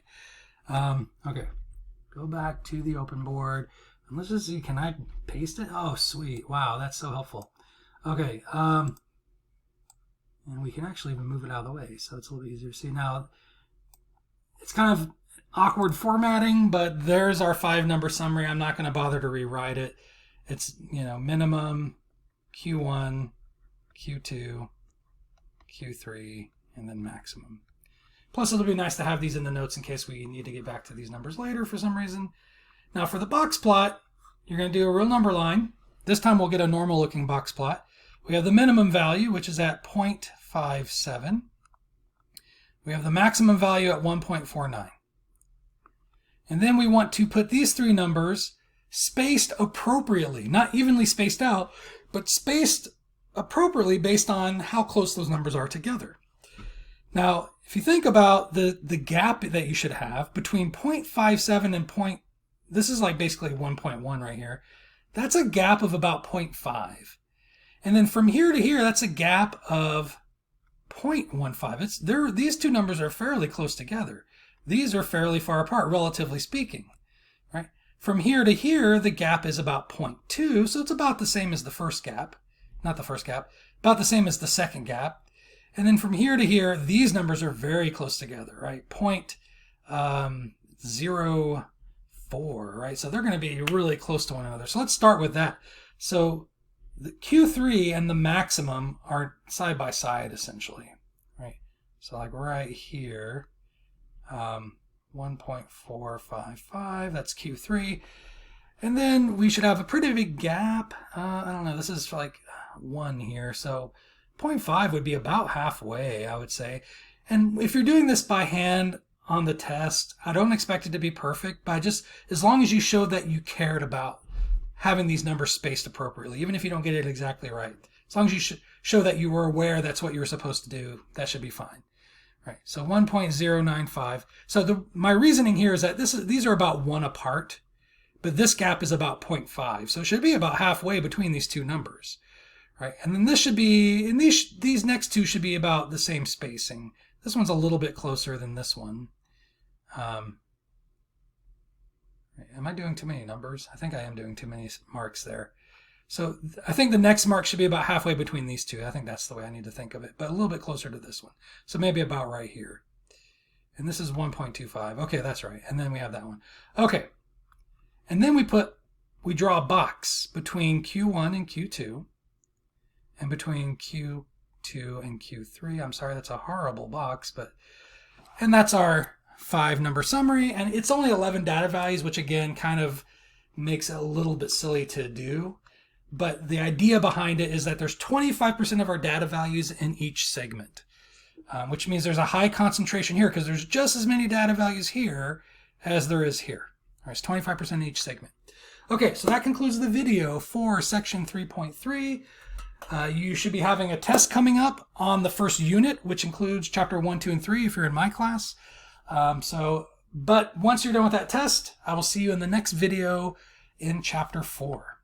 Okay, go back to the open board, and let's just see, can I paste it? Oh, sweet. Wow, that's so helpful. Okay, and we can actually even move it out of the way, so it's a little easier to see. Now, it's kind of awkward formatting, but there's our 5-number summary. I'm not going to bother to rewrite it. It's, minimum, Q1, Q2, Q3, and then maximum. Plus, it'll be nice to have these in the notes in case we need to get back to these numbers later for some reason. Now, for the box plot, you're going to do a real number line. This time we'll get a normal looking box plot. We have the minimum value, which is at 0.57. We have the maximum value at 1.49. And then we want to put these 3 numbers spaced appropriately, not evenly spaced out, but spaced appropriately based on how close those numbers are together. Now, if you think about the gap that you should have between 0.57 and this is like basically 1.1 right here. That's a gap of about 0.5. And then from here to here, that's a gap of 0.15. These 2 numbers are fairly close together. These are fairly far apart, relatively speaking, right? From here to here, the gap is about 0.2, so it's about the same as the first gap. Not the first gap, about the same as the second gap. And then from here to here, these numbers are very close together, right? 0.04, right? So they're going to be really close to one another. So let's start with that. So the Q3 and the maximum are side by side, essentially, right? So like right here, 1.455, that's Q3. And then we should have a pretty big gap. I don't know, this is like 1 here. So 0.5 would be about halfway, I would say. And if you're doing this by hand on the test, I don't expect it to be perfect, but just as long as you show that you cared about having these numbers spaced appropriately, even if you don't get it exactly right. As long as you show that you were aware that's what you were supposed to do, that should be fine. Right, so 1.095. So my reasoning here is that these are about 1 apart, but this gap is about 0.5. So it should be about halfway between these 2 numbers. Right, and then this should be, and these next 2 should be about the same spacing. This one's a little bit closer than this one. Am I doing too many numbers? I think I am doing too many marks there. So I think the next mark should be about halfway between these 2. I think that's the way I need to think of it, but a little bit closer to this one. So maybe about right here. And this is 1.25. Okay, that's right. And then we have that one. Okay. And then we draw a box between Q1 and Q2 and between Q2 and Q3. I'm sorry, that's a horrible box, and that's our 5-number summary. And it's only 11 data values, which again kind of makes it a little bit silly to do. But the idea behind it is that there's 25% of our data values in each segment, which means there's a high concentration here because there's just as many data values here as there is here. All right, it's 25% in each segment. Okay, so that concludes the video for section 3.3. You should be having a test coming up on the first unit, which includes chapter 1, 2, and 3 if you're in my class. But once you're done with that test, I will see you in the next video in chapter 4.